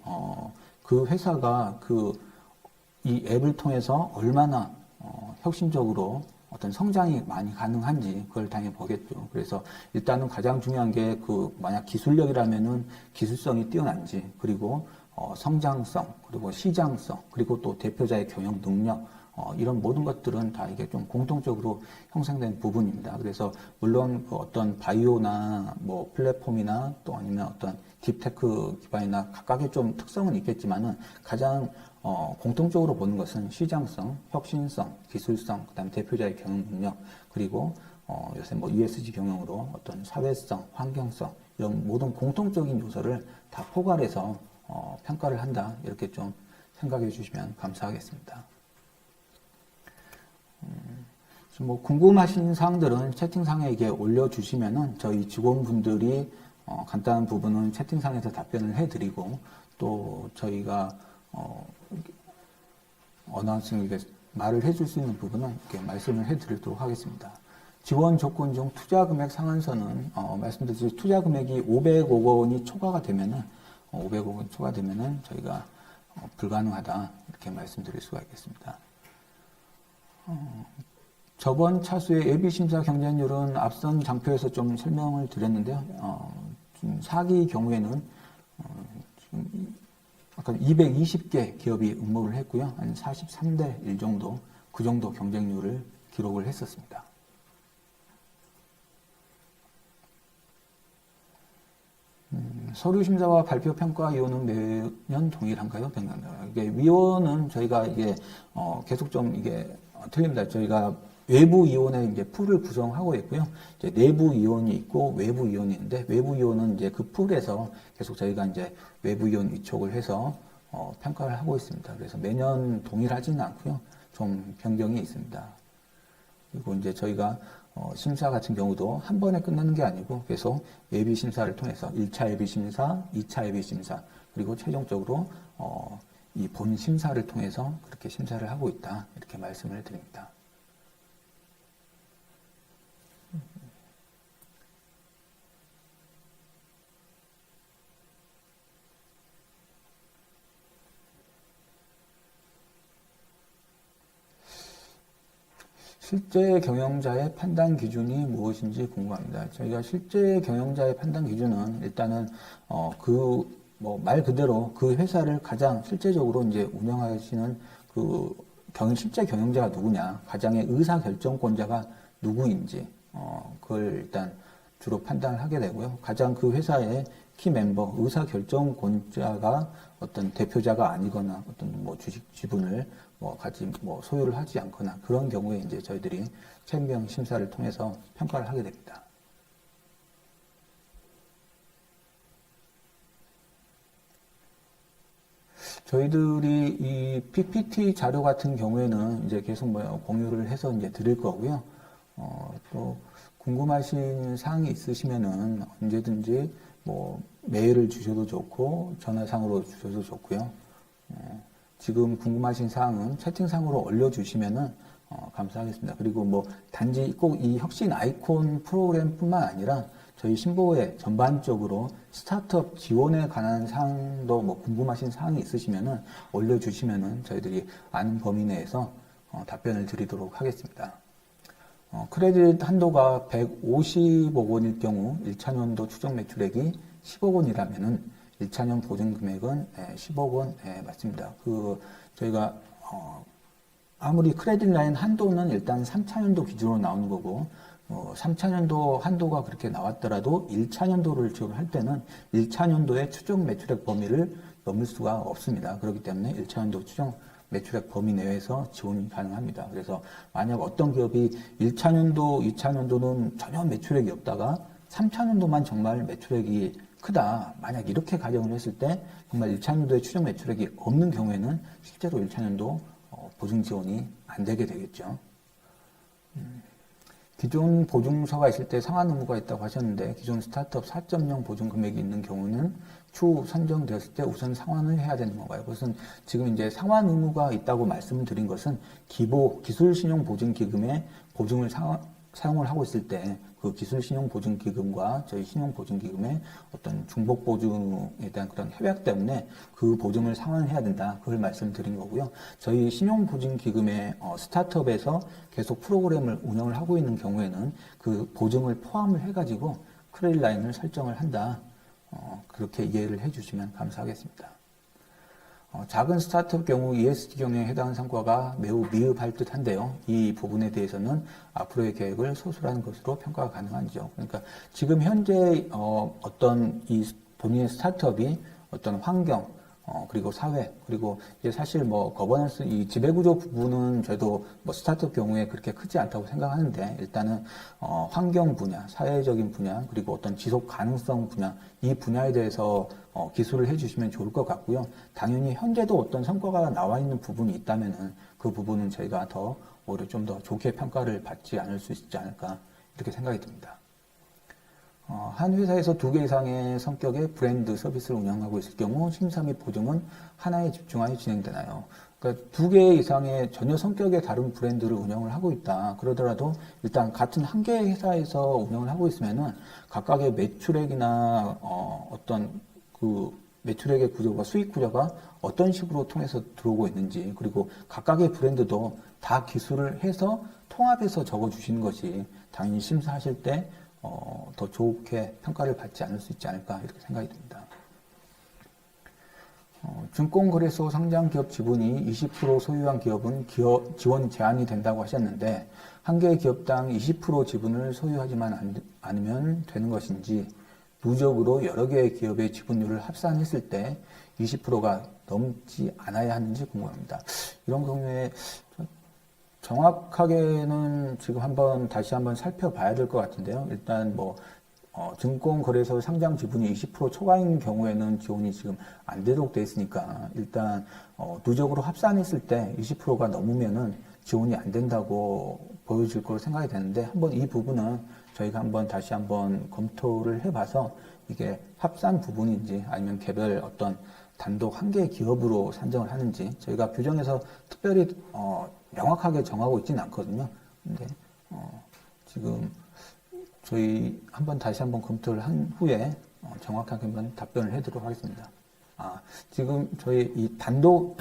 그 회사가 이 앱을 통해서 얼마나 혁신적으로 어떤 성장이 많이 가능한지 그걸 당연히 보겠죠. 그래서 일단은 가장 중요한 게 만약 기술력이라면은 기술성이 뛰어난지, 그리고 성장성, 그리고 시장성, 그리고 또 대표자의 경영 능력, 이런 모든 것들은 다 이게 좀 공통적으로 형성된 부분입니다. 그래서 물론 어떤 바이오나 뭐 플랫폼이나 또 아니면 어떤 딥테크 기반이나 각각의 좀 특성은 있겠지만은 가장 공통적으로 보는 것은 시장성, 혁신성, 기술성, 그다음 대표자의 경영 능력, 그리고 요새 뭐 ESG 경영으로 어떤 사회성, 환경성 이런 모든 공통적인 요소를 다 포괄해서 평가를 한다. 이렇게 좀 생각해 주시면 감사하겠습니다. 뭐 궁금하신 사항들은 채팅창에 이게 올려주시면은 저희 직원분들이 간단한 부분은 채팅창에서 답변을 해드리고 또 저희가 어나운서에게 말을 해줄 수 있는 부분은 이렇게 말씀을 해드리도록 하겠습니다. 지원 조건 중 투자 금액 상한선은 말씀드렸듯이 투자 금액이 500억 원이 초과가 되면은 500억 원 초과되면은 저희가 불가능하다 이렇게 말씀드릴 수가 있겠습니다. 저번 차수의 예비심사 경쟁률은 앞선 장표에서 좀 설명을 드렸는데요. 좀 4기 경우에는 지금 아까 220개 기업이 응모를 했고요. 한 43대 1 정도, 그 정도 경쟁률을 기록을 했었습니다. 서류심사와 발표평가 위원은 매년 동일한가요? 이게 위원은 저희가 이게 계속 좀 이게 틀립니다. 저희가 외부 위원회 이제 풀을 구성하고 있고요. 이제 내부 위원이 있고 외부 위원이 있는데 외부 위원은 이제 그 풀에서 계속 저희가 이제 외부 위원 위촉을 해서 평가를 하고 있습니다. 그래서 매년 동일하지는 않고요. 좀 변경이 있습니다. 그리고 이제 저희가 심사 같은 경우도 한 번에 끝나는 게 아니고 계속 예비 심사를 통해서 1차 예비 심사, 2차 예비 심사, 그리고 최종적으로 이 본 심사를 통해서 그렇게 심사를 하고 있다. 이렇게 말씀을 드립니다. 실제 경영자의 판단 기준이 무엇인지 궁금합니다. 저희가 실제 경영자의 판단 기준은 일단은 말 그대로 그 회사를 가장 실제적으로 이제 운영하시는 실제 경영자가 누구냐, 가장의 의사 결정권자가 누구인지 그걸 일단 주로 판단을 하게 되고요. 가장 그 회사의 키 멤버, 의사 결정권자가 어떤 대표자가 아니거나 어떤 뭐 주식 지분을 소유를 하지 않거나 그런 경우에 이제 저희들이 책임경 심사를 통해서 평가를 하게 됩니다. 저희들이 이 PPT 자료 같은 경우에는 이제 계속 공유를 해서 이제 드릴 거고요. 또 궁금하신 사항이 있으시면은 언제든지 메일을 주셔도 좋고 전화상으로 주셔도 좋고요. 지금 궁금하신 사항은 채팅상으로 올려주시면은 감사하겠습니다. 그리고 단지 꼭 이 혁신 아이콘 프로그램뿐만 아니라 저희 신보에 전반적으로 스타트업 지원에 관한 사항도 뭐 궁금하신 사항이 있으시면은 올려주시면은 저희들이 아는 범위 내에서 답변을 드리도록 하겠습니다. 크레딧 한도가 150억 원일 경우 1차년도 추정 매출액이 10억 원이라면은 1차년 보증 금액은 10억 원 맞습니다. 저희가 아무리 크레딧 라인 한도는 일단 3차년도 기준으로 나오는 거고 3차년도 한도가 그렇게 나왔더라도 1차년도를 지원할 때는 1차년도의 추정 매출액 범위를 넘을 수가 없습니다. 그렇기 때문에 1차년도 추정 매출액 범위 내에서 지원이 가능합니다. 그래서 만약 어떤 기업이 1차년도, 2차년도는 전혀 매출액이 없다가 3차년도만 정말 매출액이 크다. 만약 이렇게 가정을 했을 때 정말 1차년도에 추정 매출액이 없는 경우에는 실제로 1차년도 보증 지원이 안 되게 되겠죠. 기존 보증서가 있을 때 상환 의무가 있다고 하셨는데 기존 스타트업 4.0 보증 금액이 있는 경우는 추후 선정되었을 때 우선 상환을 해야 되는 건가요? 그것은 지금 이제 상환 의무가 있다고 말씀을 드린 것은 기술신용보증기금에 보증을 사용을 하고 있을 때 그 기술신용보증기금과 저희 신용보증기금의 어떤 중복보증에 대한 그런 협약 때문에 그 보증을 상환해야 된다. 그걸 말씀드린 거고요. 저희 신용보증기금의 스타트업에서 계속 프로그램을 운영을 하고 있는 경우에는 그 보증을 포함을 해가지고 크레딧 라인을 설정을 한다. 그렇게 이해를 해주시면 감사하겠습니다. 작은 스타트업 경우 ESG 경영에 해당하는 성과가 매우 미흡할 듯한데요. 이 부분에 대해서는 앞으로의 계획을 소홀한 것으로 평가가 가능한지요. 그러니까 지금 현재 어떤 이 본인의 스타트업이 어떤 환경 그리고 사회 그리고 이제 사실 뭐 거버넌스 이 지배구조 부분은 저도 뭐 스타트업 경우에 그렇게 크지 않다고 생각하는데 일단은 환경 분야, 사회적인 분야 그리고 어떤 지속 가능성 분야 이 분야에 대해서 기술을 해주시면 좋을 것 같고요. 당연히 현재도 어떤 성과가 나와 있는 부분이 있다면은 그 부분은 저희가 더 오히려 좀 더 좋게 평가를 받지 않을 수 있지 않을까 이렇게 생각이 듭니다. 한 회사에서 2개 이상의 성격의 브랜드 서비스를 운영하고 있을 경우 심사 및 보증은 하나에 집중하여 진행되나요? 그러니까 2개 이상의 전혀 성격의 다른 브랜드를 운영을 하고 있다. 그러더라도 일단 같은 한 개의 회사에서 운영을 하고 있으면은 각각의 매출액이나 어떤 그 매출액의 구조가 수익 구조가 어떤 식으로 통해서 들어오고 있는지 그리고 각각의 브랜드도 다 기술을 해서 통합해서 적어주시는 것이 당연히 심사하실 때 더 좋게 평가를 받지 않을 수 있지 않을까 이렇게 생각이 듭니다. 증권거래소 상장기업 지분이 20% 소유한 기업은 지원 제한이 된다고 하셨는데 한 개의 기업당 20% 지분을 소유하지만 않으면 되는 것인지 누적으로 여러 개의 기업의 지분율을 합산했을 때 20%가 넘지 않아야 하는지 궁금합니다. 이런 경우에 정확하게는 지금 다시 한번 살펴봐야 될 것 같은데요. 일단 증권거래소 상장 지분이 20% 초과인 경우에는 지원이 지금 안 되도록 되어 있으니까 일단 누적으로 합산했을 때 20%가 넘으면은 지원이 안 된다고 보여질 거로 생각이 되는데 한번 이 부분은 저희가 다시 한번 검토를 해봐서 이게 합산 부분인지 아니면 개별 어떤 단독 한 개의 기업으로 산정을 하는지 저희가 규정에서 특별히 명확하게 정하고 있지는 않거든요. 근데 지금 저희 다시 한번 검토를 한 후에 정확하게 한번 답변을 해드리도록 하겠습니다. 지금 저희 이 단독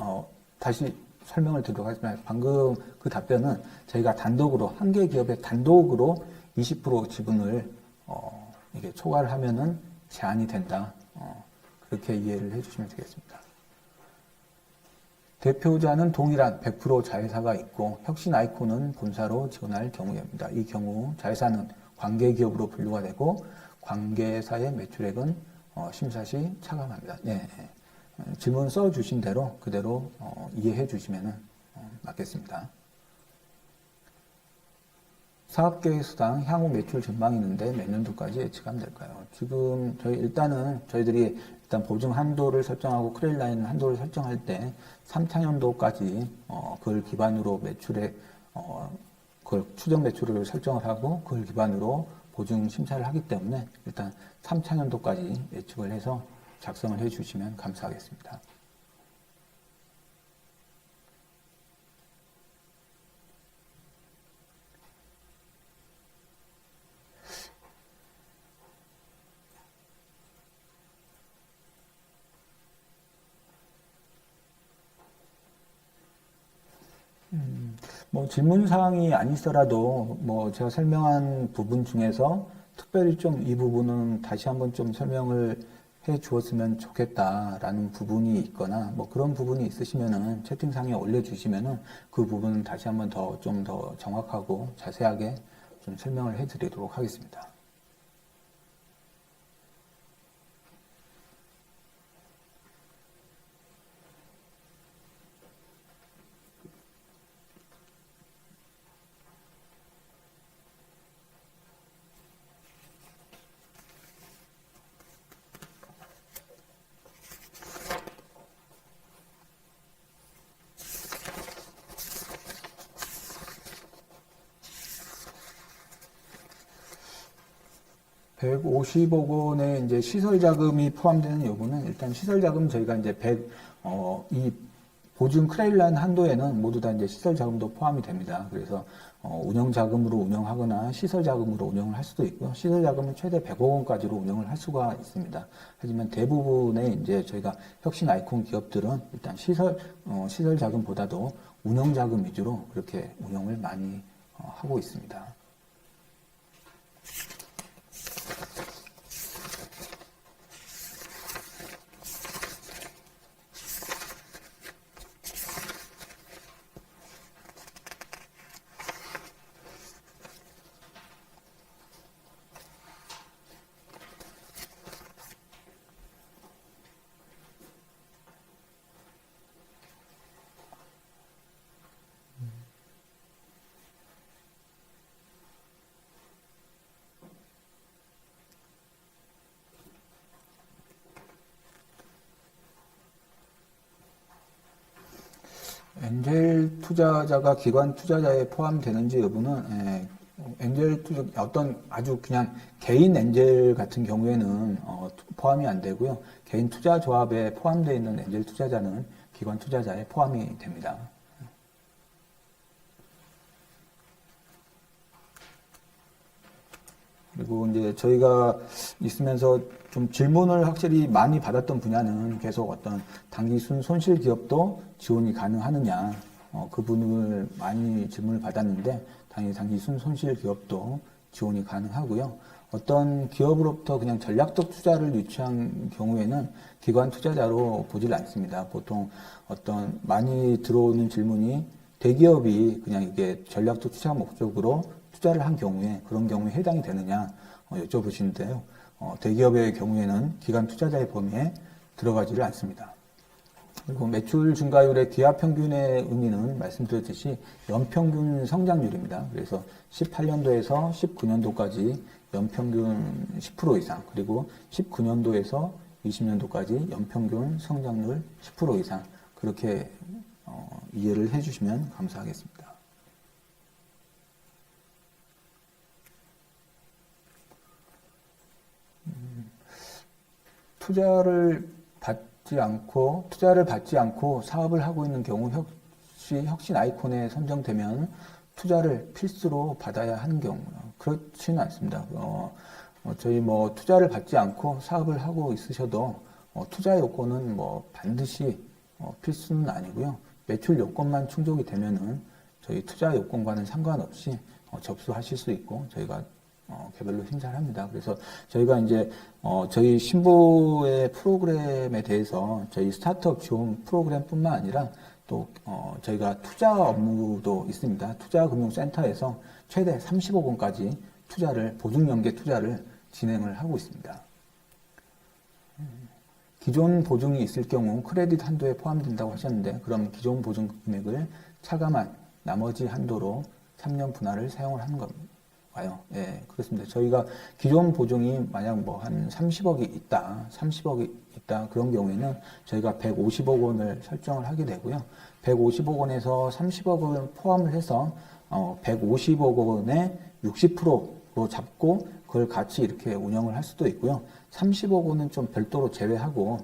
다시 설명을 드리도록 하겠습니다. 방금 그 답변은 저희가 단독으로 한 개 기업의 단독으로 20% 지분을 이게 초과를 하면은 제한이 된다. 그렇게 이해를 해주시면 되겠습니다. 대표자는 동일한 100% 자회사가 있고 혁신 아이콘은 본사로 지원할 경우입니다. 이 경우 자회사는 관계기업으로 분류가 되고 관계사의 매출액은 심사 시 차감합니다. 네, 질문 써주신 대로 그대로 이해해 주시면 맞겠습니다. 사업계획 수당 향후 매출 전망이 있는데 몇 년도까지 예측하면 될까요? 지금 저희들이 일단 보증 한도를 설정하고 크레딧 라인 한도를 설정할 때 3차년도까지 그걸 기반으로 그걸 추정 매출을 설정을 하고 그걸 기반으로 보증 심사를 하기 때문에 일단 3차년도까지 예측을 해서 작성을 해 주시면 감사하겠습니다. 뭐 질문 사항이 아니더라도 뭐 제가 설명한 부분 중에서 특별히 좀 이 부분은 다시 한번 좀 설명을 해 주었으면 좋겠다라는 부분이 있거나 뭐 그런 부분이 있으시면은 채팅창에 올려주시면은 그 부분은 다시 한번 좀 더 정확하고 자세하게 좀 설명을 해 드리도록 하겠습니다. 150억 원의 이제 시설 자금이 포함되는 요구는 일단 시설 자금 저희가 이제 이 보증 크레일란 한도에는 모두 다 이제 시설 자금도 포함이 됩니다. 그래서 운영 자금으로 운영하거나 시설 자금으로 운영을 할 수도 있고요. 시설 자금은 최대 100억 원까지로 운영을 할 수가 있습니다. 하지만 대부분의 이제 저희가 혁신 아이콘 기업들은 일단 시설 자금보다도 운영 자금 위주로 그렇게 운영을 많이 하고 있습니다. 엔젤 투자자가 기관 투자자에 포함되는지 여부는 엔젤 투자 어떤 아주 그냥 개인 엔젤 같은 경우에는 포함이 안 되고요. 개인 투자 조합에 포함되어 있는 엔젤 투자자는 기관 투자자에 포함이 됩니다. 그리고 이제 저희가 있으면서 좀 질문을 확실히 많이 받았던 분야는 계속 어떤 단기 손실 기업도 지원이 가능하느냐, 그 부분을 많이 질문을 받았는데, 단기 손실 기업도 지원이 가능하고요. 어떤 기업으로부터 그냥 전략적 투자를 유치한 경우에는 기관 투자자로 보질 않습니다. 보통 어떤 많이 들어오는 질문이 대기업이 그냥 이게 전략적 투자 목적으로 투자를 한 경우에 그런 경우에 해당이 되느냐 여쭤보시는데요. 대기업의 경우에는 기관 투자자의 범위에 들어가지를 않습니다. 그리고 매출 증가율의 기하 평균의 의미는 말씀드렸듯이 연평균 성장률입니다. 그래서 18년도에서 19년도까지 연평균 10% 이상, 그리고 19년도에서 20년도까지 연평균 성장률 10% 이상, 그렇게 이해를 해주시면 감사하겠습니다. 투자를 받지 않고 사업을 하고 있는 경우 혁신 아이콘에 선정되면 투자를 필수로 받아야 하는 경우 그렇지는 않습니다. 저희 뭐 투자를 받지 않고 사업을 하고 있으셔도 투자 요건은 뭐 반드시 필수는 아니고요. 매출 요건만 충족이 되면은 저희 투자 요건과는 상관없이 접수하실 수 있고 저희가 개별로 심사를 합니다. 그래서 저희가 이제 저희 신보의 프로그램에 대해서 저희 스타트업 지원 프로그램뿐만 아니라 또 저희가 투자 업무도 있습니다. 투자금융센터에서 최대 30억 원까지 보증연계 투자를 진행을 하고 있습니다. 기존 보증이 있을 경우 크레딧 한도에 포함된다고 하셨는데 그럼 기존 보증 금액을 차감한 나머지 한도로 3년 분할을 사용을 하는 겁니다. 예, 그렇습니다. 저희가 기존 보증이 만약 뭐 한 30억이 있다, 그런 경우에는 저희가 150억 원을 설정을 하게 되고요. 150억 원에서 30억을 포함을 해서 150억 원의 60%로 잡고 그걸 같이 이렇게 운영을 할 수도 있고요. 30억 원은 좀 별도로 제외하고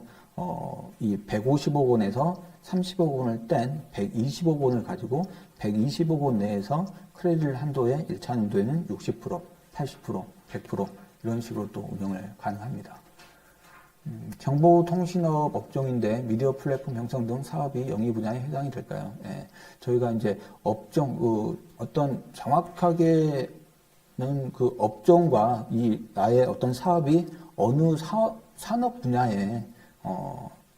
이 150억 원에서 30억 원을 뗀 120억 원을 가지고 120억 원 내에서 크레딧 한도의 1차 연도에는 60%, 80%, 100% 이런 식으로 또 운영을 가능합니다. 정보통신업 업종인데 미디어 플랫폼 형성 등 사업이 영위 분야에 해당이 될까요? 예, 저희가 이제 업종, 어떤 정확하게는 그 업종과 이 나의 어떤 사업이 어느 산업 분야에,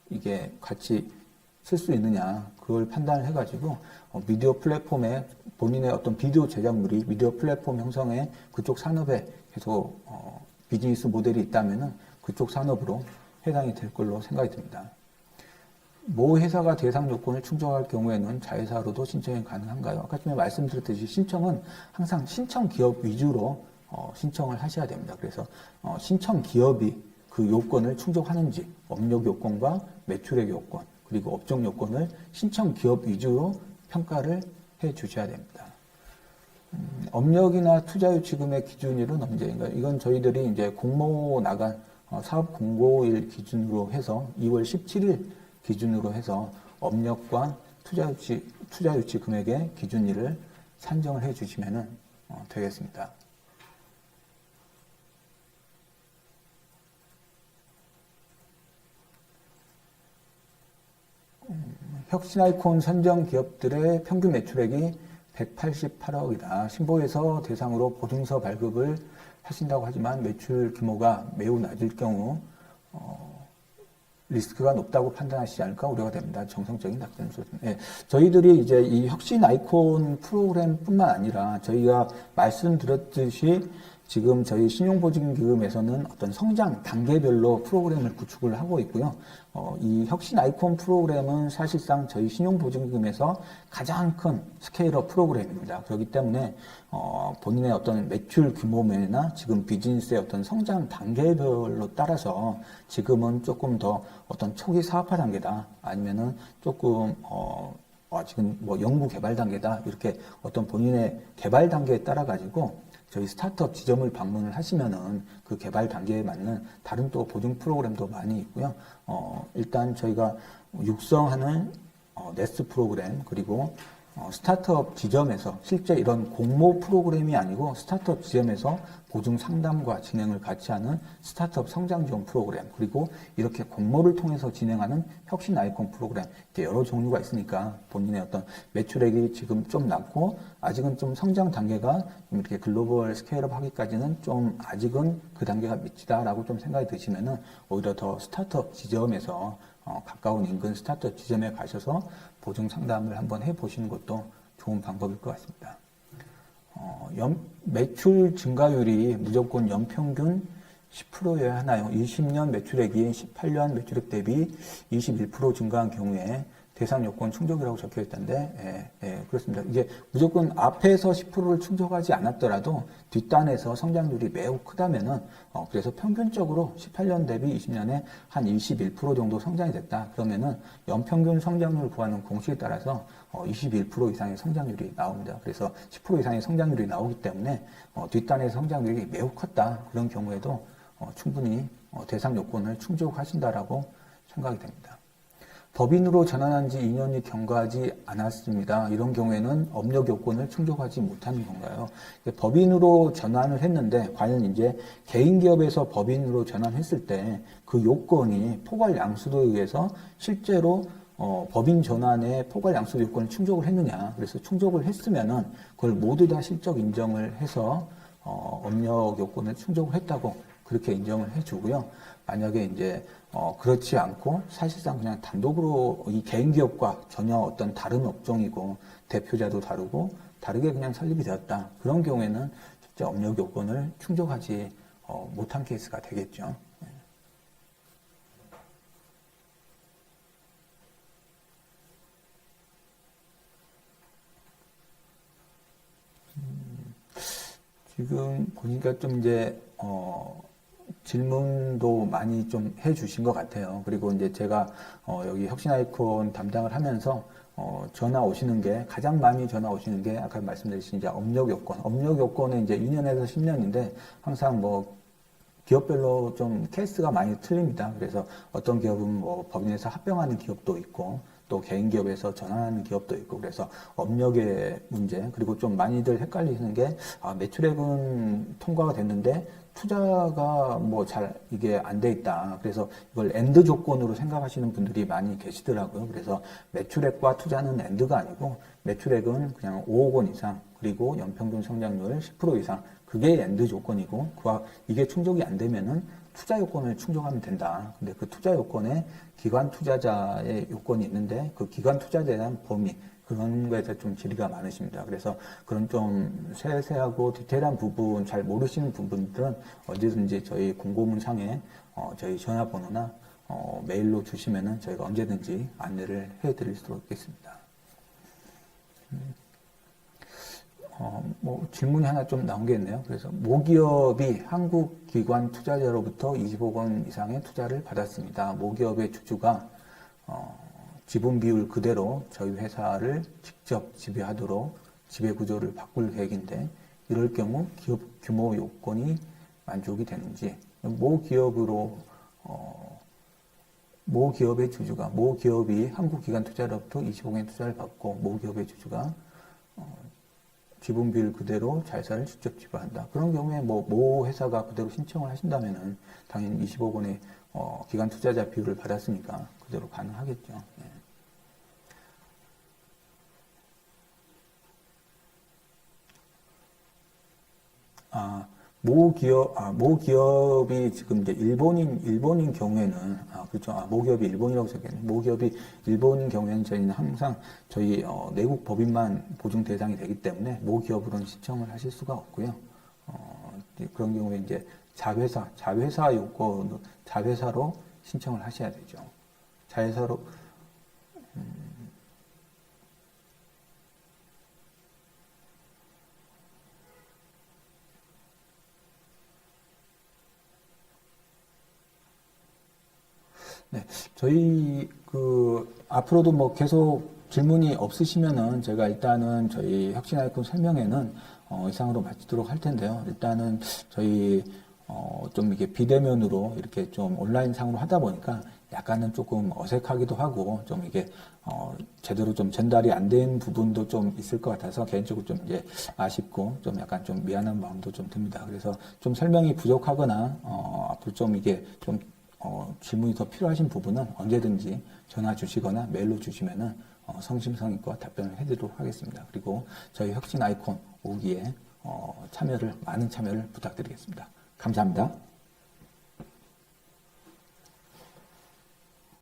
이게 같이 쓸 수 있느냐, 그걸 판단을 해가지고, 미디어 플랫폼에 본인의 어떤 비디오 제작물이 미디어 플랫폼 형성에 그쪽 산업에 계속, 비즈니스 모델이 있다면은 그쪽 산업으로 해당이 될 걸로 생각이 듭니다. 모 회사가 대상 요건을 충족할 경우에는 자회사로도 신청이 가능한가요? 아까 전에 말씀드렸듯이 신청은 항상 신청 기업 위주로 신청을 하셔야 됩니다. 그래서 신청 기업이 그 요건을 충족하는지, 업력 요건과 매출액 요건, 그리고 업종 요건을 신청 기업 위주로 평가를 해 주셔야 됩니다. 업력이나 투자 유치금의 기준일은 언제인가요? 이건 저희들이 이제 공모 나간 사업 공고일 기준으로 해서 2월 17일 기준으로 해서 업력과 투자 유치 금액의 기준일을 산정을 해 주시면 되겠습니다. 혁신 아이콘 선정 기업들의 평균 매출액이 188억이다. 신보에서 대상으로 보증서 발급을 하신다고 하지만 매출 규모가 매우 낮을 경우 리스크가 높다고 판단하시지 않을까 우려가 됩니다. 정성적인 답변. 예, 저희들이 이제 이 혁신 아이콘 프로그램뿐만 아니라 저희가 말씀드렸듯이 지금 저희 신용보증기금에서는 어떤 성장 단계별로 프로그램을 구축을 하고 있고요. 이 혁신 아이콘 프로그램은 사실상 저희 신용보증기금에서 가장 큰 스케일업 프로그램입니다. 그렇기 때문에 본인의 어떤 매출 규모면이나 지금 비즈니스의 어떤 성장 단계별로 따라서 지금은 조금 더 어떤 초기 사업화 단계다, 아니면은 조금 지금 뭐 연구 개발 단계다, 이렇게 어떤 본인의 개발 단계에 따라 가지고 저희 스타트업 지점을 방문을 하시면은 그 개발 단계에 맞는 다른 또 보증 프로그램도 많이 있고요. 일단 저희가 육성하는 네스 프로그램, 그리고 스타트업 지점에서 실제 이런 공모 프로그램이 아니고 스타트업 지점에서 보증 상담과 진행을 같이 하는 스타트업 성장 지원 프로그램, 그리고 이렇게 공모를 통해서 진행하는 혁신 아이콘 프로그램, 이렇게 여러 종류가 있으니까 본인의 어떤 매출액이 지금 좀 낮고 아직은 좀 성장 단계가 이렇게 글로벌 스케일업 하기까지는 좀 아직은 그 단계가 미치다라고 좀 생각이 드시면은 오히려 더 스타트업 지점에서 가까운 인근 스타트업 지점에 가셔서 보증 상담을 한번 해보시는 것도 좋은 방법일 것 같습니다. 매출 증가율이 무조건 연평균 10%여야 하나요? 20년 매출액이 18년 매출액 대비 21% 증가한 경우에 대상 요건 충족이라고 적혀 있던데, 그렇습니다. 이게 무조건 앞에서 10%를 충족하지 않았더라도 뒷단에서 성장률이 매우 크다면은, 그래서 평균적으로 18년 대비 20년에 한 21% 정도 성장이 됐다. 그러면은 연평균 성장률 구하는 공식에 따라서 21% 이상의 성장률이 나옵니다. 그래서 10% 이상의 성장률이 나오기 때문에 뒷단의 성장률이 매우 컸다. 그런 경우에도 충분히 대상 요건을 충족하신다라고 생각이 됩니다. 법인으로 전환한 지 2년이 경과하지 않았습니다. 이런 경우에는 업력 요건을 충족하지 못하는 건가요? 법인으로 전환을 했는데 과연 이제 개인 기업에서 법인으로 전환했을 때 그 요건이 포괄 양수도에 의해서 실제로 법인 전환의 포괄 양수도 요건을 충족을 했느냐? 그래서 충족을 했으면은 그걸 모두 다 실적 인정을 해서 업력 요건을 충족을 했다고 그렇게 인정을 해주고요. 만약에 이제 그렇지 않고 사실상 그냥 단독으로 이 개인 기업과 전혀 어떤 다른 업종이고 대표자도 다르고 다르게 그냥 설립이 되었다. 그런 경우에는 실제 업력 요건을 충족하지 못한 케이스가 되겠죠. 지금 보니까 좀 이제 질문도 많이 좀 해주신 것 같아요. 그리고 이제 제가 여기 혁신 아이콘 담당을 하면서 전화 오시는 게 가장 많이 전화 오시는 게 아까 말씀드린 이제 업력 요건은 이제 2년에서 10년인데 항상 뭐 기업별로 좀 케이스가 많이 틀립니다. 그래서 어떤 기업은 뭐 법인에서 합병하는 기업도 있고 또 개인 기업에서 전환하는 기업도 있고, 그래서 업력의 문제, 그리고 좀 많이들 헷갈리시는 게 매출액은 통과가 됐는데 투자가 뭐 잘 이게 안 돼 있다. 그래서 이걸 엔드 조건으로 생각하시는 분들이 많이 계시더라고요. 그래서 매출액과 투자는 엔드가 아니고 매출액은 그냥 5억 원 이상 그리고 연평균 성장률 10% 이상 그게 엔드 조건이고 그와 이게 충족이 안 되면은 투자 요건을 충족하면 된다. 근데 그 투자 요건에 기관 투자자의 요건이 있는데 그 기관 투자자에 대한 범위 그런 거에 대해서 좀 질의가 많으십니다. 그래서 그런 좀 세세하고 디테일한 부분 잘 모르시는 부분들은 언제든지 저희 공고문 상에 저희 전화번호나 메일로 주시면은 저희가 언제든지 안내를 해드릴 수 있겠습니다. 뭐 질문이 하나 좀 나온 게 있네요. 그래서 모기업이 한국 기관 투자자로부터 20억 원 이상의 투자를 받았습니다. 모기업의 주주가 지분 비율 그대로 저희 회사를 직접 지배하도록 지배 구조를 바꿀 계획인데 이럴 경우 기업 규모 요건이 만족이 되는지 모 기업의 주주가 모 기업이 한국 기관 투자자로부터 20억 원 투자를 받고 모 기업의 주주가 지분 비율 그대로 자회사를 직접 지배한다. 그런 경우에 모 회사가 그대로 신청을 하신다면은 당연히 20억 원의 기관 투자자 비율을 받았으니까 그대로 가능하겠죠. 네. 모 기업이 지금 이제 일본인 경우에는, 그렇죠. 모 기업이 일본이라고 생각했네. 모 기업이 일본인 경우에는 저희는 항상 저희, 내국 법인만 보증 대상이 되기 때문에 모 기업으로는 신청을 하실 수가 없고요. 그런 경우에 이제 자회사 요건, 자회사로 신청을 하셔야 되죠. 자회사로, 네, 저희 앞으로도 뭐 계속 질문이 없으시면은 제가 일단은 저희 혁신 아이콘 설명회는 이상으로 마치도록 할 텐데요. 일단은 저희 좀 이게 비대면으로 이렇게 좀 온라인 상으로 하다 보니까 약간은 조금 어색하기도 하고 좀 이게 제대로 좀 전달이 안 된 부분도 좀 있을 것 같아서 개인적으로 좀 이제 아쉽고 좀 약간 좀 미안한 마음도 좀 듭니다. 그래서 좀 설명이 부족하거나 앞으로 좀 이게 좀 질문이 더 필요하신 부분은 언제든지 전화 주시거나 메일로 주시면은 성심성의껏 답변을 해드리도록 하겠습니다. 그리고 저희 혁신 아이콘 5기에 많은 참여를 부탁드리겠습니다. 감사합니다.